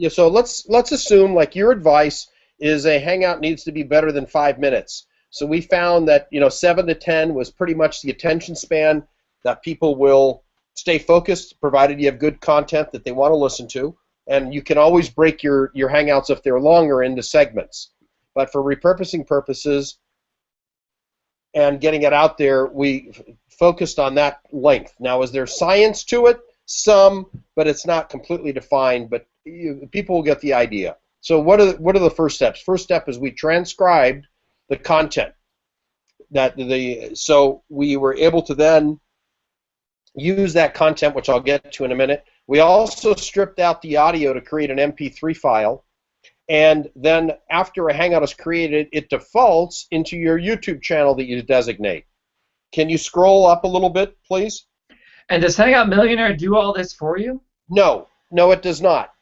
Speaker 2: so let's assume like your advice is a Hangout needs to be better than 5 minutes. So we found that 7 to 10 was pretty much the attention span that people will stay focused, provided you have good content that they want to listen to. And you can always break your Hangouts if they're longer into segments. But for repurposing purposes and getting it out there, we focused on that length. Now, is there science to it? Some, but it's not completely defined. But people will get the idea. So what are the first steps? First step is we transcribed the content. So we were able to then use that content, which I'll get to in a minute. We also stripped out the audio to create an MP3 file, and then after a Hangout is created, it defaults into your YouTube channel that you designate. Can you scroll up a little bit, please?
Speaker 1: And does Hangout Millionaire do all this for you?
Speaker 2: No, it does not.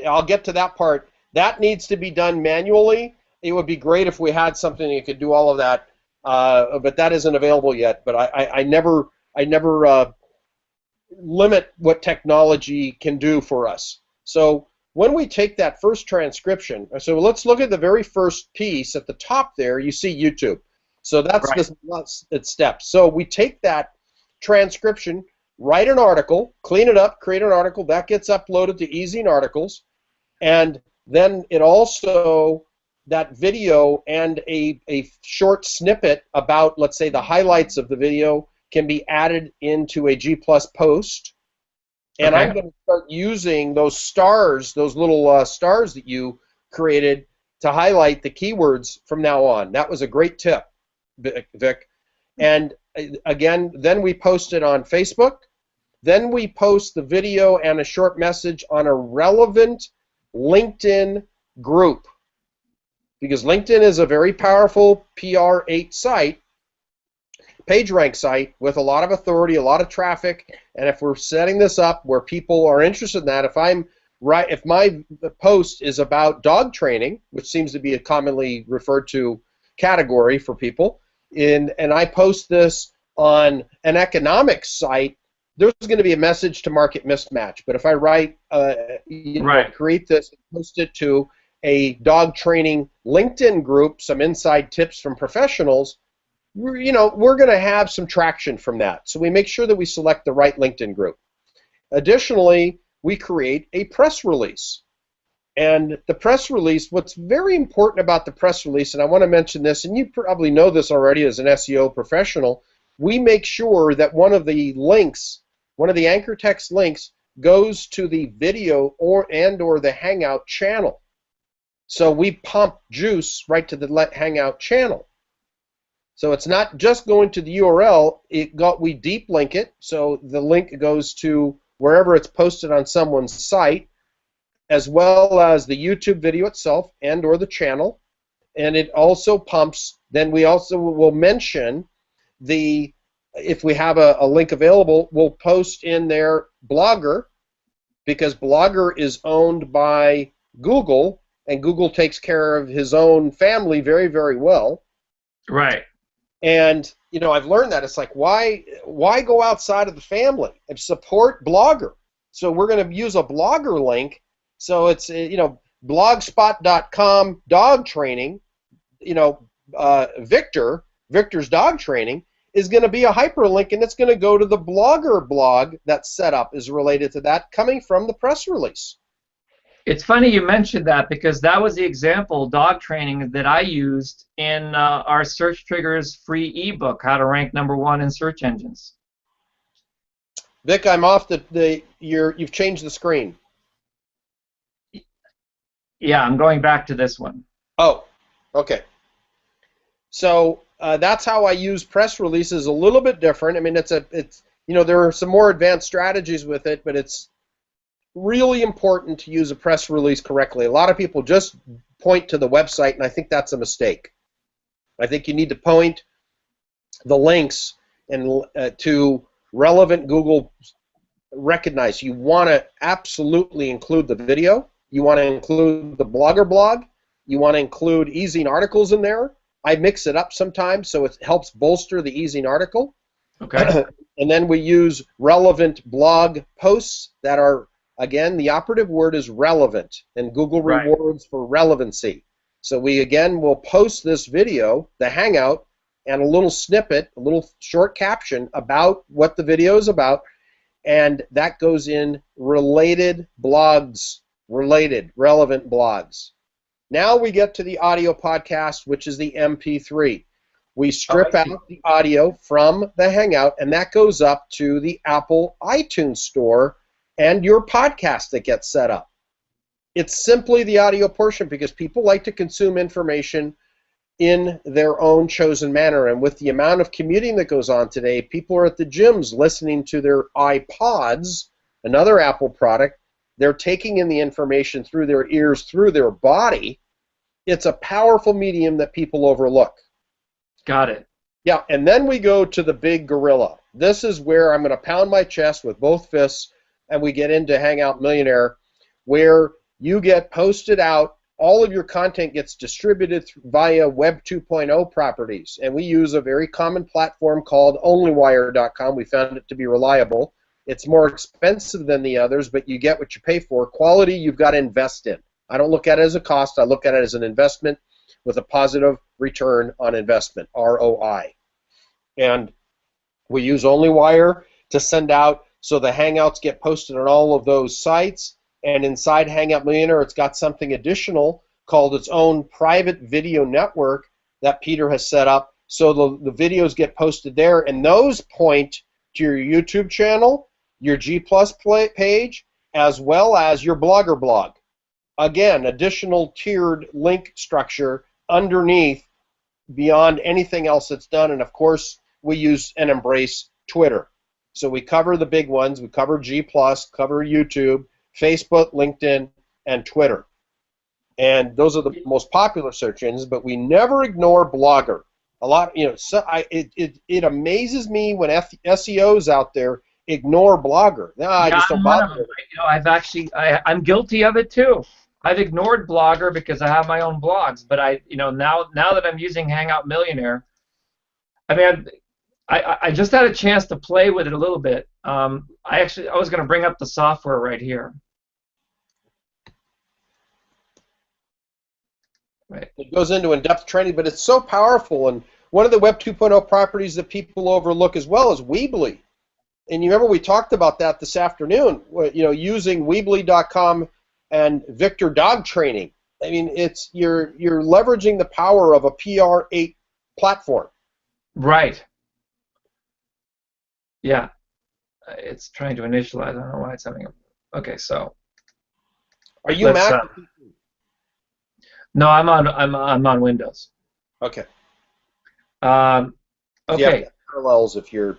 Speaker 2: I'll get to that part. That needs to be done manually. It would be great if we had something that could do all of that, but that isn't available yet. But I never limit what technology can do for us. So when we take that first transcription, so let's look at the very first piece at the top there. You see YouTube. So that's the steps. So we take that transcription, write an article, clean it up, create an article. That gets uploaded to Easy Articles. And then it also, that video and a short snippet about, let's say, the highlights of the video can be added into a G+ post. And I'm going to start using those stars, those little stars that you created to highlight the keywords from now on. That was a great tip, Vic. And again, then we post it on Facebook. Then we post the video and a short message on a relevant LinkedIn group. Because LinkedIn is a very powerful PR8 site, PageRank site with a lot of authority, a lot of traffic, and if we're setting this up where people are interested in that, if my post is about dog training, which seems to be a commonly referred to category for people, and I post this on an economics site, there's going to be a message to market mismatch. But if I create this and post it to a dog training LinkedIn group, some inside tips from professionals, we're going to have some traction from that. So we make sure that we select the right LinkedIn group. Additionally, we create a press release. And the press release, what's very important about the press release, and I want to mention this, and you probably know this already as an SEO professional, we make sure that one of the links, one of the anchor text links, goes to the video or the Hangout channel. So we pump juice right to the Hangout channel. So it's not just going to the URL, we deep link it, so the link goes to wherever it's posted on someone's site, as well as the YouTube video itself and or the channel. And it also pumps, then we also will mention if we have a link available, we'll post in their Blogger, because Blogger is owned by Google, and Google takes care of his own family very, very well.
Speaker 1: Right.
Speaker 2: And I've learned that it's like, why go outside of the family and support Blogger? So we're going to use a Blogger link. So it's blogspot.com dog training. Victor's dog training is going to be a hyperlink, and it's going to go to the Blogger blog that's set up is related to that, coming from the press release.
Speaker 1: It's funny you mentioned that, because that was the example dog training that I used in our SearchTriggers free ebook, How to Rank #1 in Search Engines.
Speaker 2: Vic, I'm off you've changed the screen.
Speaker 1: Yeah, I'm going back to this one.
Speaker 2: Oh, okay. So that's how I use press releases. A little bit different. I mean, there are some more advanced strategies with it, but it's really important to use a press release correctly. A lot of people just point to the website, and I think that's a mistake. I think you need to point the links and to relevant Google recognize. You want to absolutely include the video. You want to include the Blogger blog. You want to include easing articles in there. I mix it up sometimes so it helps bolster the easing article.
Speaker 1: Okay.
Speaker 2: And then we use relevant blog posts that are, again, the operative word is relevant, and Google rewards for relevancy. So we, again, will post this video, the Hangout, and a little snippet, a little short caption about what the video is about, and that goes in related blogs, relevant blogs. Now we get to the audio podcast, which is the MP3. We strip out the audio from the Hangout, and that goes up to the Apple iTunes Store and your podcast that gets set up. It's simply the audio portion, because people like to consume information in their own chosen manner. And with the amount of commuting that goes on today, people are at the gyms listening to their iPods, another Apple product. They're taking in the information through their ears, through their body. It's a powerful medium that people overlook.
Speaker 1: Got it.
Speaker 2: Yeah, and then we go to the big gorilla. This is where I'm going to pound my chest with both fists, and we get into Hangout Millionaire, where you get posted out. All of your content gets distributed via Web 2.0 properties, and we use a very common platform called onlywire.com. We found it to be reliable. It's more expensive than the others, but you get what you pay for. Quality you've got to invest in. I don't look at it as a cost. I look at it as an investment with a positive return on investment, ROI. And we use OnlyWire to send out, so the Hangouts get posted on all of those sites. And inside Hangout Millionaire, it's got something additional called its own private video network that Peter has set up. So the videos get posted there, and those point to your YouTube channel, your G+ page, as well as your Blogger blog. Again, additional tiered link structure underneath beyond anything else that's done. And of course, we use and embrace Twitter. So we cover the big ones. We cover G+, cover YouTube, Facebook, LinkedIn, and Twitter. And those are the most popular search engines, but we never ignore Blogger. A lot, it amazes me when SEOs out there ignore Blogger. No, I just don't bother.
Speaker 1: I'm guilty of it too. I've ignored Blogger because I have my own blogs, but now that I'm using Hangout Millionaire, I just had a chance to play with it a little bit. I was going to bring up the software right here. Right.
Speaker 2: It goes into in-depth training, but it's so powerful. And one of the Web 2.0 properties that people overlook as well is Weebly. And you remember we talked about that this afternoon. Using Weebly.com and Victor dog training. I mean, you're leveraging the power of a PR8 platform.
Speaker 1: Right. Yeah. It's trying to initialize. I don't know why it's having a. Okay, so.
Speaker 2: Are you Mac?
Speaker 1: No, I'm on Windows.
Speaker 2: Okay.
Speaker 1: Okay.
Speaker 2: You have parallels if you're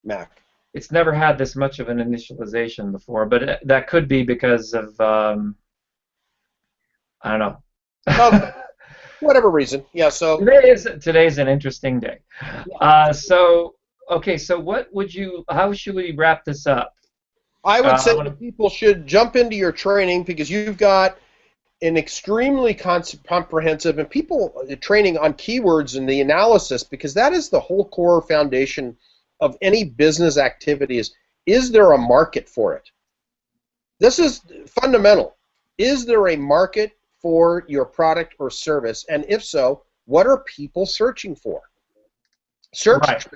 Speaker 2: Mac.
Speaker 1: It's never had this much of an initialization before, but that could be because of I don't know.
Speaker 2: Oh, whatever reason. Yeah. So
Speaker 1: today's an interesting day. So okay. So how should we wrap this up?
Speaker 2: I would say that people should jump into your training because you've got an extremely comprehensive and people training on keywords and the analysis, because that is the whole core foundation of any business activity. Is there a market for it? This is fundamental. Is there a market for your product or service? And if so, what are people searching for? SearchTriggers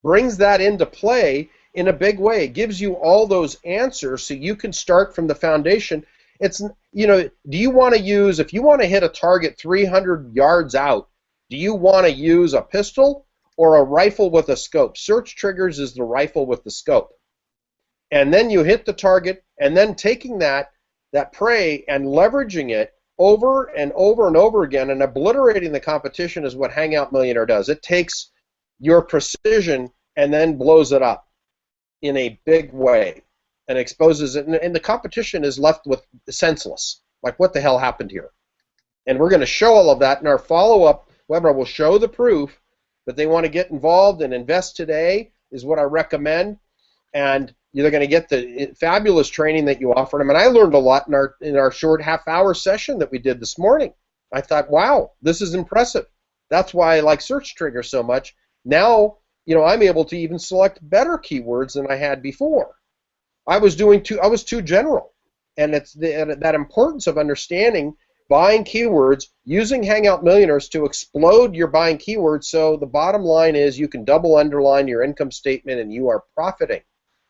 Speaker 2: brings that into play in a big way. It gives you all those answers so you can start from the foundation. It's, do you want to use, if you want to hit a target 300 yards out, do you want to use a pistol or a rifle with a scope? SearchTriggers is the rifle with the scope. And then you hit the target, and then taking that prey and leveraging it over and over and over again and obliterating the competition is what Hangout Millionaire does. It takes your precision and then blows it up in a big way and exposes it, and the competition is left with senseless. Like, what the hell happened here? And we're going to show all of that in our follow-up webinar. We'll show the proof, but they want to get involved and invest today is what I recommend, and you're going to get the fabulous training that you offer them. And I learned a lot in our short half-hour session that we did this morning. I thought, wow, this is impressive. That's why I like SearchTriggers so much. Now, I'm able to even select better keywords than I had before. I was too general, and it's that importance of understanding buying keywords, using Hangout Millionaires to explode your buying keywords. So the bottom line is you can double underline your income statement and you are profiting.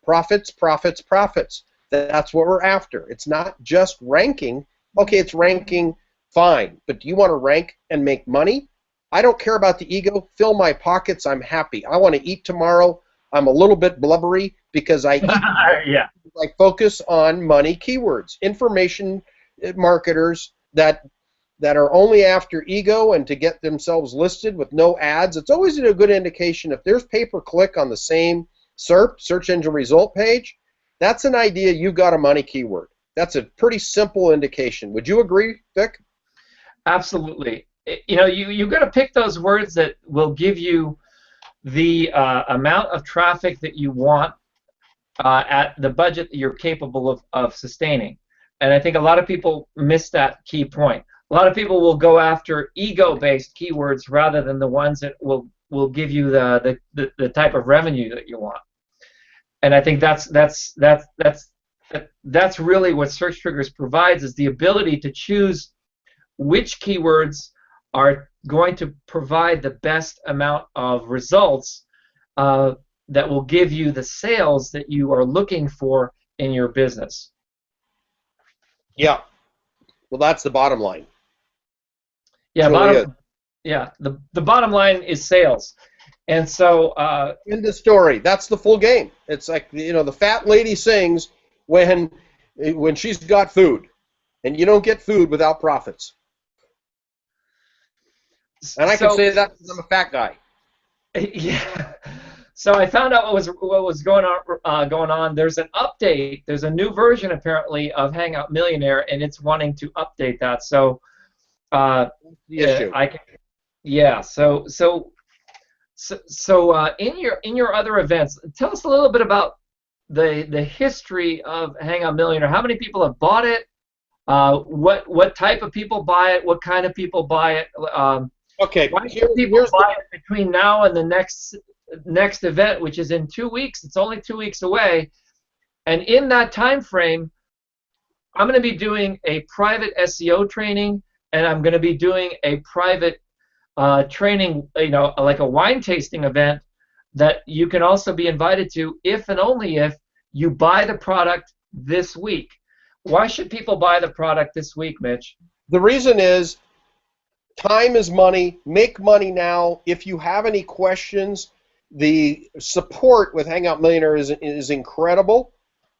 Speaker 2: Profits, profits, profits. That's what we're after. It's not just ranking. Okay, it's ranking, fine, but do you want to rank and make money? I don't care about the ego. Fill my pockets. I'm happy. I want to eat tomorrow. I'm a little bit blubbery because I eat.
Speaker 1: Yeah.
Speaker 2: I focus on money keywords. Information marketers that are only after ego and to get themselves listed with no ads. It's always a good indication if there's pay-per-click on the same SERP, search engine result page. That's an idea you've got a money keyword. That's a pretty simple indication. Would you agree, Vic?
Speaker 1: Absolutely. You've got to pick those words that will give you the amount of traffic that you want at the budget that you're capable of sustaining. And I think a lot of people miss that key point. A lot of people will go after ego-based keywords rather than the ones that will give you the type of revenue that you want. And I think that's really what SearchTriggers provides, is the ability to choose which keywords are going to provide the best amount of results that will give you the sales that you are looking for in your business.
Speaker 2: Yeah. Well, that's the bottom line.
Speaker 1: Yeah, the bottom line is sales. And so
Speaker 2: in the story, that's the full game. It's like, the fat lady sings when she's got food, and you don't get food without profits. And I can say that because I'm a fat guy.
Speaker 1: Yeah. So I found out what was going on. There's an update. There's a new version apparently of Hangout Millionaire, and it's wanting to update that. So
Speaker 2: the issue.
Speaker 1: So in your other events, tell us a little bit about the history of Hangout Millionaire. How many people have bought it? What type of people buy it? What kind of people buy it?
Speaker 2: Okay.
Speaker 1: Why should people buy it between now and the next event, which is in 2 weeks? It's only 2 weeks away, and in that time frame, I'm going to be doing a private SEO training, and I'm going to be doing a private training, like a wine tasting event that you can also be invited to if and only if you buy the product this week. Why should people buy the product this week, Mitch?
Speaker 2: The reason is time is money. Make money now. If you have any questions, the support with Hangout Millionaire is incredible.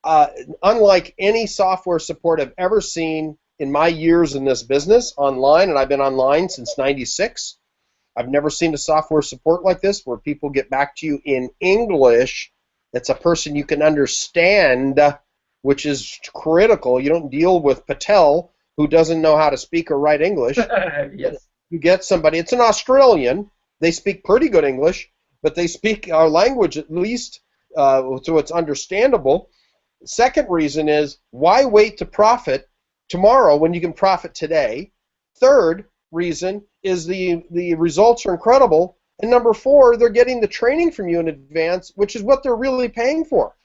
Speaker 2: Unlike any software support I've ever seen in my years in this business online, and I've been online since '96, I've never seen a software support like this where people get back to you in English. That's a person you can understand, which is critical. You don't deal with Patel, who doesn't know how to speak or write English.
Speaker 1: Yes.
Speaker 2: You get somebody, it's an Australian, they speak pretty good English, but they speak our language at least, so it's understandable. Second reason is, why wait to profit tomorrow when you can profit today? Third reason is the results are incredible. And number four, they're getting the training from you in advance, which is what they're really paying for.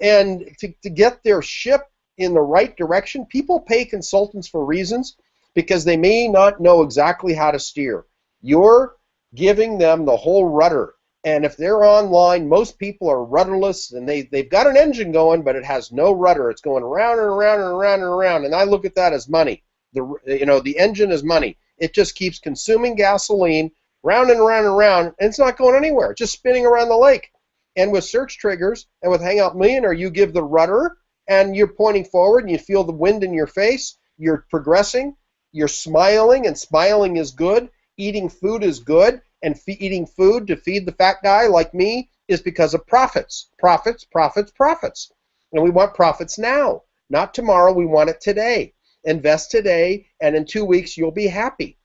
Speaker 2: And to get their ship in the right direction, people pay consultants for reasons because they may not know exactly how to steer. You're giving them the whole rudder. And if they're online, most people are rudderless, and they've got an engine going, but it has no rudder. It's going around and around and around and around, and I look at that as money. The engine is money. It just keeps consuming gasoline, round and around and around, and it's not going anywhere. It's just spinning around the lake. And with SearchTriggers and with Hangout Millionaire, you give the rudder, and you're pointing forward, and you feel the wind in your face. You're progressing. You're smiling, and smiling is good. Eating food is good. And eating food to feed the fat guy like me is because of profits. Profits, profits, profits. And we want profits now, not tomorrow. We want it today. Invest today, and in 2 weeks, you'll be happy.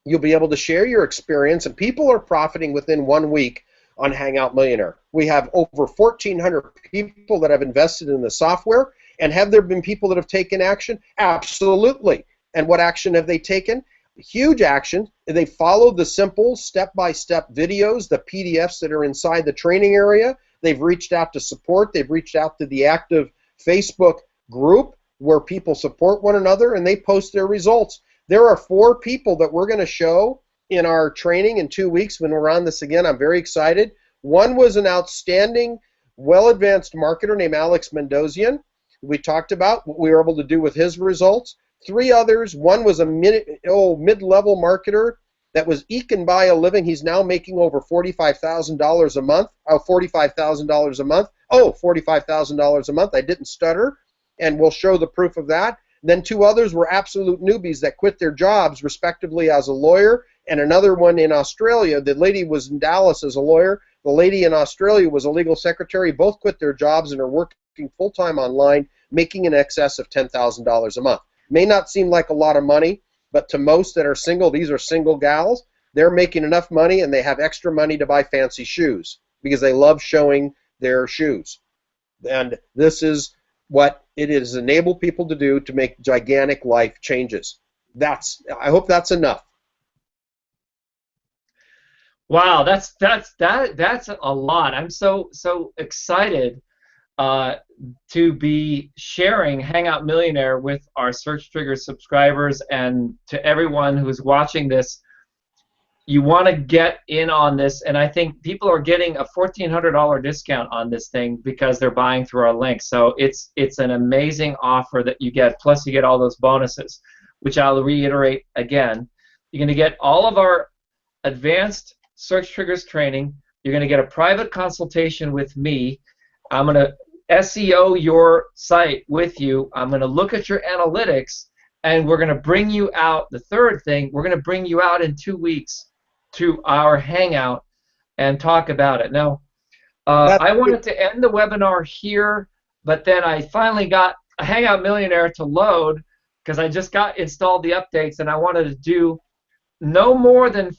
Speaker 2: You'll be able to share your experience, and people are profiting within 1 week on Hangout Millionaire. We have over 1,400 people that have invested in the software, and have there been people that have taken action? Absolutely. And what action have they taken? Huge action. They followed the simple step-by-step videos, the PDFs that are inside the training area. They've reached out to support. They've reached out to the active Facebook group where people support one another, and they post their results. There are 4 people that we're going to show in our training in 2 weeks when we're on this again. I'm very excited. One was an outstanding, well-advanced marketer named Alex Mendozian. We talked about what we were able to do with his results. 3 others. One was a mid-level marketer that was eking by a living. He's now making over $45,000 a month. $45,000 a month. $45,000 a month. I didn't stutter, and we'll show the proof of that. Then 2 others were absolute newbies that quit their jobs, respectively, as a lawyer, and another one in Australia. The lady was in Dallas as a lawyer. The lady in Australia was a legal secretary. Both quit their jobs and are working full-time online, making in excess of $10,000 a month. May not seem like a lot of money, but to most that are single, these are single gals, they're making enough money and they have extra money to buy fancy shoes because they love showing their shoes. And this is what it has enabled people to do to make gigantic life changes. I hope that's enough.
Speaker 1: Wow, that's a lot. I'm so excited to be sharing Hangout Millionaire with our SearchTriggers subscribers, and to everyone who's watching this. You want to get in on this, and I think people are getting a $1,400 discount on this thing because they're buying through our link. So it's an amazing offer that you get, plus you get all those bonuses, which I'll reiterate again. You're going to get all of our advanced SearchTriggers training. You're going to get a private consultation with me. I'm going to SEO your site with you. I'm going to look at your analytics, and we're going to bring you out. The third thing, we're going to bring you out in 2 weeks to our Hangout and talk about it. Now, I wanted to end the webinar here, but then I finally got a Hangout Millionaire to load because I just installed the updates, and I wanted to do no more than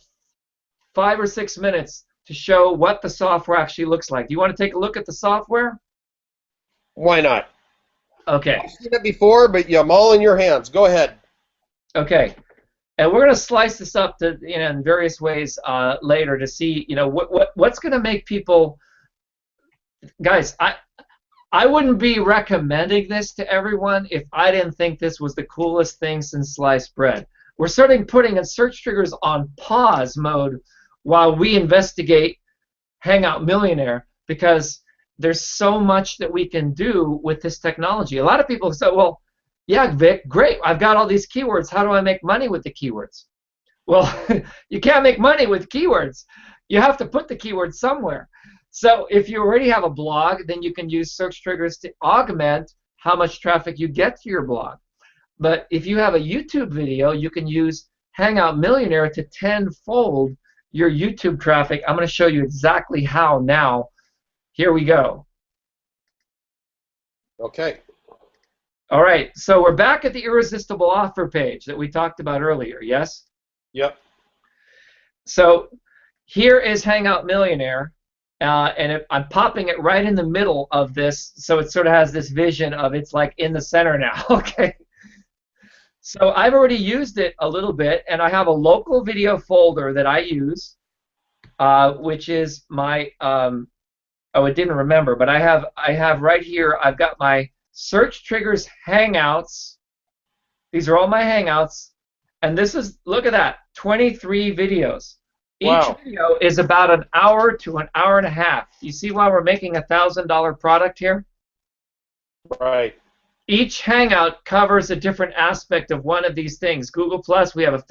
Speaker 1: 5 or 6 minutes to show what the software actually looks like. Do you want to take a look at the software?
Speaker 2: Why not?
Speaker 1: Okay.
Speaker 2: I've seen it before, but yeah, I'm all in your hands. Go ahead.
Speaker 1: Okay. And we're going to slice this up to, in various ways later to see, what's going to make people. Guys, I wouldn't be recommending this to everyone if I didn't think this was the coolest thing since sliced bread. We're starting putting in SearchTriggers on pause mode while we investigate Hangout Millionaire, because there's so much that we can do with this technology. A lot of people say, well, Yeah, Vic, great. I've got all these keywords. How do I make money with the keywords? Well, you can't make money with keywords. You have to put the keywords somewhere. So if you already have a blog, then you can use SearchTriggers to augment how much traffic you get to your blog. But if you have a YouTube video, you can use Hangout Millionaire to tenfold your YouTube traffic. I'm going to show you exactly how now. Here we go.
Speaker 2: Okay.
Speaker 1: All right, so we're back at the irresistible offer page that we talked about earlier, yes?
Speaker 2: Yep.
Speaker 1: So here is Hangout Millionaire, and I'm popping it right in the middle of this, so it sort of has this vision of it's like in the center now, okay? So I've already used it a little bit, and I have a local video folder that I use, which is my, oh, it didn't remember, but I have right here, I've got my SearchTriggers Hangouts. These are all my Hangouts, and this is, look at that, 23 videos.
Speaker 2: Wow.
Speaker 1: Each video is about an hour to an hour and a half. You see why we're making a $1,000 product here?
Speaker 2: Right.
Speaker 1: Each Hangout covers a different aspect of one of these things. Google Plus, we have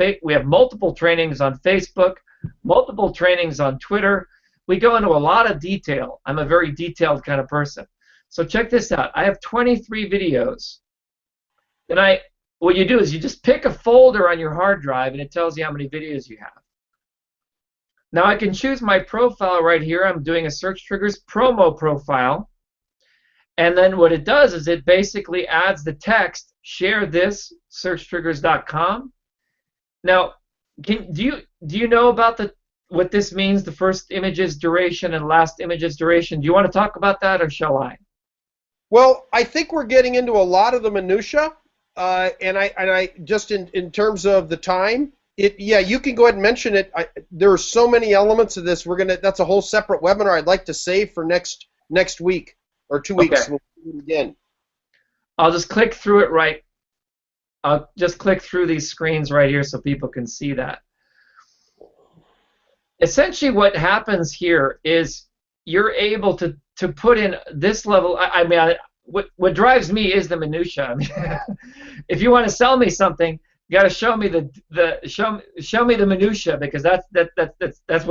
Speaker 1: multiple trainings on Facebook, multiple trainings on Twitter. We go into a lot of detail. I'm a very detailed kind of person. So check this out. I have 23 videos. And what you do is you just pick a folder on your hard drive, and it tells you how many videos you have. Now I can choose my profile right here. I'm doing a SearchTriggers promo profile. And then what it does is it basically adds the text, share this, searchtriggers.com. Now, do you know about what this means, the first image's duration and last image's duration? Do you want to talk about that, or shall I?
Speaker 2: Well, I think we're getting into a lot of the minutia, and I just in terms of the time, yeah, you can go ahead and mention it. There are so many elements of this. That's a whole separate webinar I'd like to save for next week. Or 2 weeks.
Speaker 1: Okay.
Speaker 2: We'll do it again.
Speaker 1: I'll just click through it right. I'll just click through these screens right here so people can see that. Essentially what happens here is you're able to put in this level. What drives me is the minutia. I mean, if you want to sell me something, you got to show me show me the minutia, because that's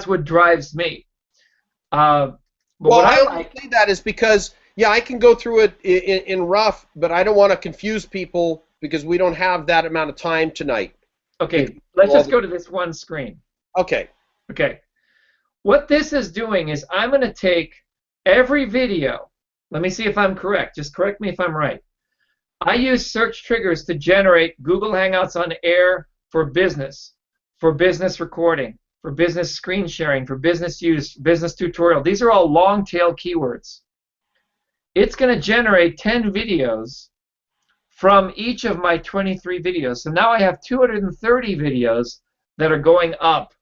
Speaker 1: what drives me.
Speaker 2: Well, I only say that is because, yeah, I can go through it in rough, but I don't want to confuse people because we don't have that amount of time tonight.
Speaker 1: Okay, let's just go to this one screen.
Speaker 2: Okay.
Speaker 1: Okay. What this is doing is I'm going to take every video. Let me see if I'm correct. Just correct me if I'm right. I use SearchTriggers to generate Google Hangouts on Air for business recording, for business screen sharing, for business use, business tutorial. These are all long tail keywords. It's going to generate 10 videos from each of my 23 videos. So now I have 230 videos that are going up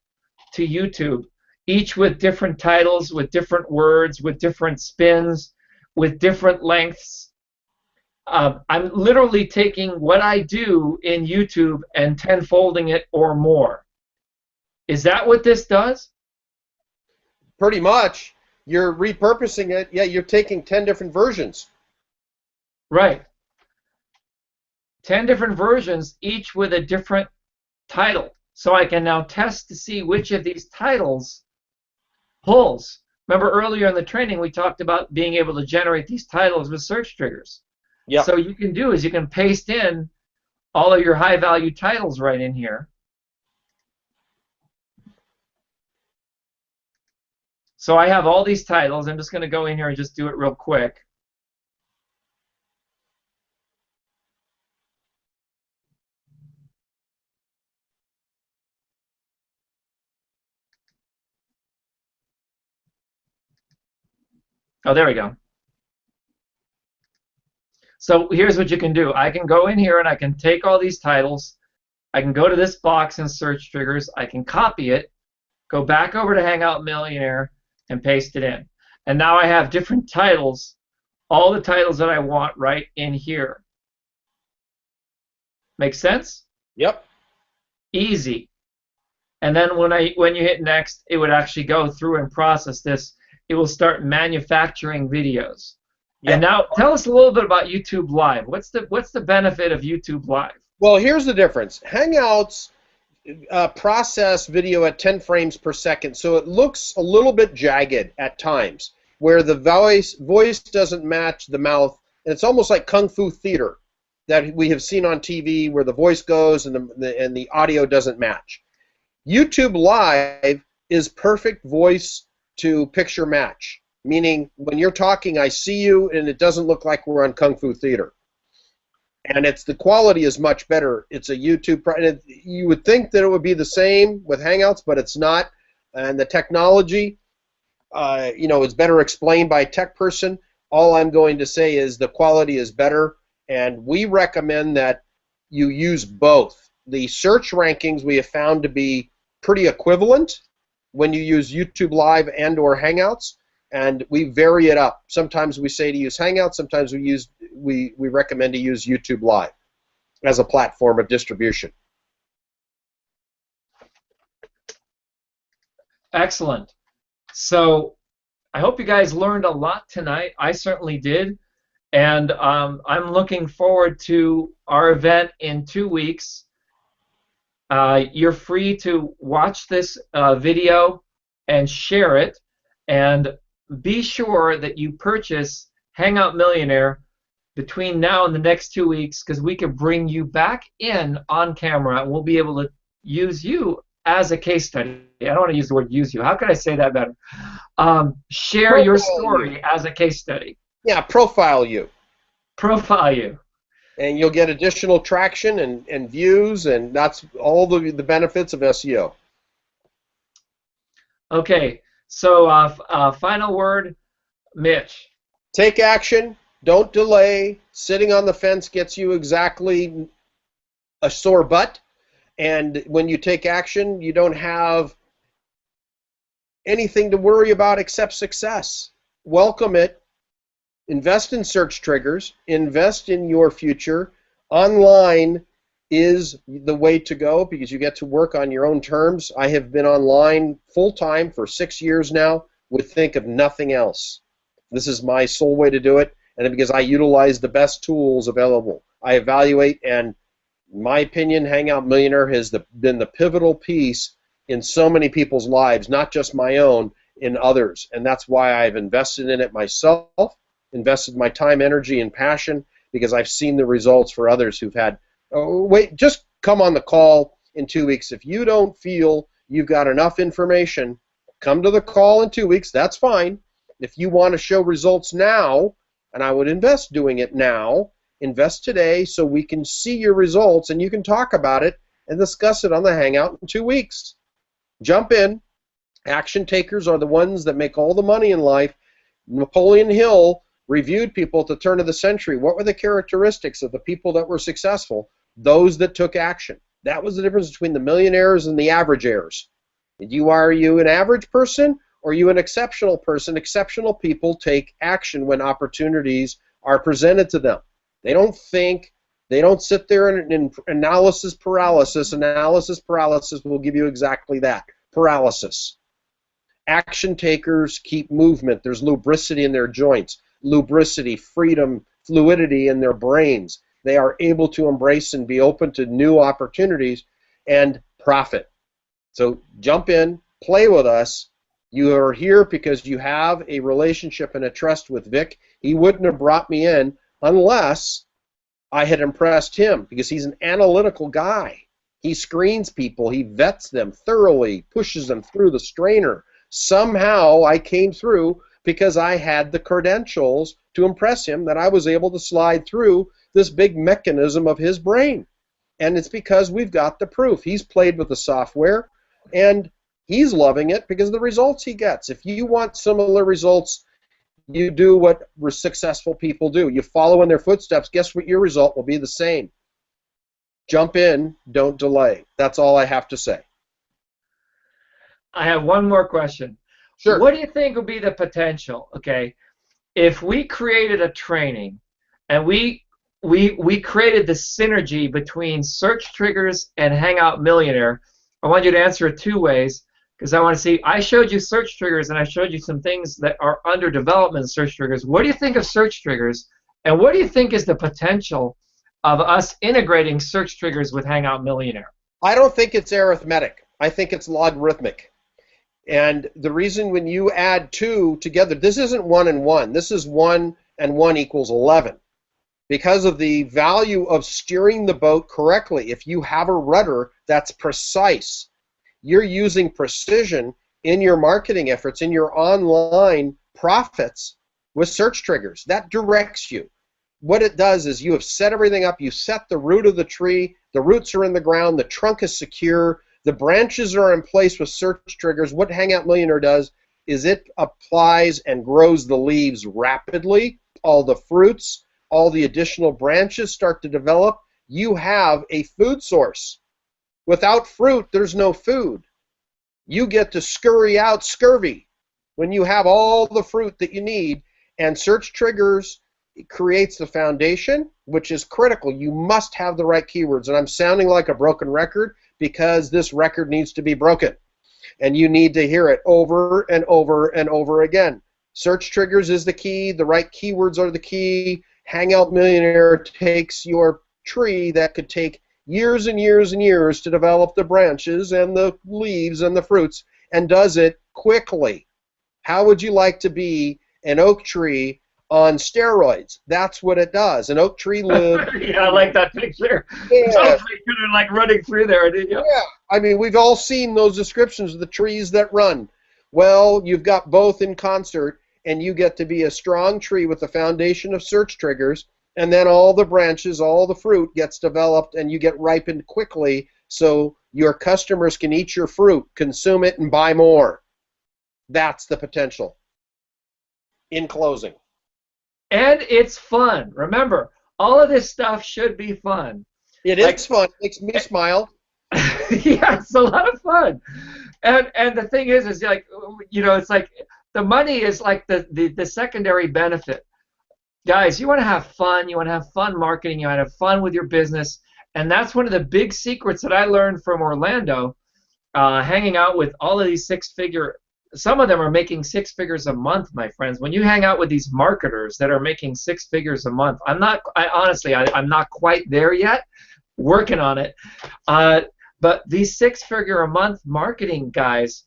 Speaker 1: to YouTube, each with different titles, with different words, with different spins, with different lengths. I'm literally taking what I do in YouTube and tenfolding it or more. Is that what this does?
Speaker 2: Pretty much. You're repurposing it. Yeah, you're taking 10 different versions.
Speaker 1: Right. 10 different versions, each with a different title. So I can now test to see which of these titles pulls. Remember earlier in the training we talked about being able to generate these titles with SearchTriggers.
Speaker 2: Yeah.
Speaker 1: So you can do is you can paste in all of your high-value titles right in here. So I have all these titles. I'm just going to go in here and just do it real quick. Oh, there we go. So here's what you can do. I can go in here and I can take all these titles. I can go to this box in SearchTriggers. I can copy it, go back over to Hangout Millionaire, and paste it in. And now I have different titles, all the titles that I want right in here. Make sense?
Speaker 2: Yep.
Speaker 1: Easy. And then when you hit next, it would actually go through and process this. It will start manufacturing videos. And now tell us a little bit about YouTube Live. What's the benefit of YouTube Live?
Speaker 2: Well, here's the difference. Hangouts process video at 10 frames per second, so it looks a little bit jagged at times, where the voice doesn't match the mouth, and it's almost like kung fu theater that we have seen on TV, where the voice goes and the audio doesn't match. YouTube Live is perfect voice to picture match, meaning when you're talking, I see you, and it doesn't look like we're on kung fu theater. And the quality is much better. It's a YouTube, you would think that it would be the same with Hangouts, but it's not. And the technology, is better explained by a tech person. All I'm going to say is the quality is better, and we recommend that you use both. The search rankings we have found to be pretty equivalent when you use YouTube Live and or Hangouts, and we vary it up. Sometimes we say to use Hangouts, sometimes we recommend to use YouTube Live as a platform of distribution.
Speaker 1: Excellent. So I hope you guys learned a lot tonight. I certainly did. And I'm looking forward to our event in 2 weeks. You're free to watch this video and share it. And be sure that you purchase Hangout Millionaire between now and the next 2 weeks, because we can bring you back in on camera and we'll be able to use you as a case study. I don't want to use the word use you. How can I say that better? Share your story as a case study.
Speaker 2: Yeah, profile you.
Speaker 1: Profile you.
Speaker 2: And you'll get additional traction and views, and that's all the benefits of SEO.
Speaker 1: Okay, so final word, Mitch.
Speaker 2: Take action. Don't delay. Sitting on the fence gets you exactly a sore butt. And when you take action, you don't have anything to worry about except success. Welcome it. Invest in SearchTriggers. Invest in your future. Online is the way to go because you get to work on your own terms. I have been online full-time for 6 years now. Would think of nothing else. This is my sole way to do it, and because I utilize the best tools available. I evaluate, and in my opinion, Hangout Millionaire has been the pivotal piece in so many people's lives, not just my own, in others. And that's why I've invested in it myself, invested my time, energy, and passion, because I've seen the results for others who've had, just come on the call in 2 weeks. If you don't feel you've got enough information, come to the call in 2 weeks. That's fine. If you want to show results now, and I would invest doing it now, invest today so we can see your results and you can talk about it and discuss it on the Hangout in 2 weeks. Jump in. Action takers are the ones that make all the money in life. Napoleon Hill reviewed people at the turn of the century. What were the characteristics of the people that were successful? Those that took action. That was the difference between the millionaires and the averageers. Are you an average person or are you an exceptional person? Exceptional people take action when opportunities are presented to them. They don't think, they don't sit there in analysis paralysis. Analysis paralysis will give you exactly that, paralysis. Action takers keep movement. There's lubricity in their joints, lubricity, freedom, fluidity in their brains. They are able to embrace and be open to new opportunities and profit. So jump in, play with us. You are here because you have a relationship and a trust with Vic. He wouldn't have brought me in unless I had impressed him, because he's an analytical guy. He screens people, he vets them thoroughly, pushes them through the strainer. Somehow I came through because I had the credentials to impress him that I was able to slide through this big mechanism of his brain. And it's because we've got the proof. He's played with the software, and he's loving it because of the results he gets. If you want similar results, you do what successful people do. You follow in their footsteps. Guess what? Your result will be the same. Jump in. Don't delay. That's all I have to say.
Speaker 1: I have one more question.
Speaker 2: Sure.
Speaker 1: What do you think would be the potential, okay, if we created a training and we created the synergy between SearchTriggers and Hangout Millionaire? I want you to answer it 2 ways, because I want to see. I showed you search triggers, and I showed you some things that are under development in search triggers. What do you think of search triggers, and what do you think is the potential of us integrating search triggers with Hangout Millionaire?
Speaker 2: I don't think it's arithmetic. I think it's logarithmic. And the reason when you add 2 together, this isn't 1 and 1. This is 1 and 1 equals 11. Because of the value of steering the boat correctly. If you have a rudder that's precise, you're using precision in your marketing efforts, in your online profits with search triggers. That directs you. What it does is you have set everything up. You set the root of the tree. The roots are in the ground. The trunk is secure. The branches are in place with search triggers. What Hangout Millionaire does is it applies and grows the leaves rapidly. All the fruits, all the additional branches start to develop. You have a food source. Without fruit, there's no food. You get to scurry out scurvy when you have all the fruit that you need. And search triggers creates the foundation, which is critical. You must have the right keywords. And I'm sounding like a broken record because this record needs to be broken. And you need to hear it over and over and over again. Search triggers is the key. The right keywords are the key. Hangout Millionaire takes your tree that could take years and years and years to develop the branches and the leaves and the fruits and does it quickly. How would you like to be an oak tree on steroids? That's what it does. An oak tree lives.
Speaker 1: Yeah, I like that picture.
Speaker 2: Yeah.
Speaker 1: Totally kind of like running through there, didn't you?
Speaker 2: Yeah. I mean, we've all seen those descriptions of the trees that run. Well, you've got both in concert, and you get to be a strong tree with the foundation of search triggers, and then all the branches, all the fruit gets developed, and you get ripened quickly so your customers can eat your fruit, consume it, and buy more. That's the potential. In closing.
Speaker 1: And it's fun. Remember, all of this stuff should be fun.
Speaker 2: It is fun. It makes me smile.
Speaker 1: Yeah, it's a lot of fun. And the thing is like, you know, it's like the money is like the secondary benefit. Guys, you want to have fun. You want to have fun marketing. You want to have fun with your business. And that's one of the big secrets that I learned from Orlando, hanging out with all of these six-figure. Some of them are making 6 figures a month, my friends. When you hang out with these marketers that are making 6 figures a month, I'm not quite there yet, working on it. But these 6-figure a month marketing guys,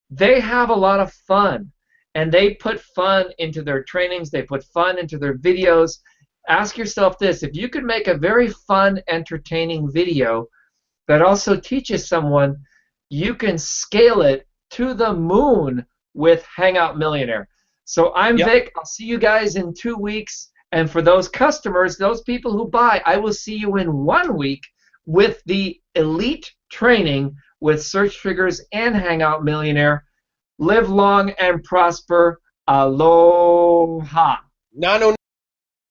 Speaker 1: they have a lot of fun, and they put fun into their trainings. They put fun into their videos. Ask yourself this: if you could make a very fun, entertaining video that also teaches someone, you can scale it to the moon with Hangout Millionaire. So I'm Vic. I'll see you guys in 2 weeks. And for those customers, those people who buy, I will see you in 1 week with the elite training with Search Triggers and Hangout Millionaire. Live long and prosper. Aloha.
Speaker 2: Nano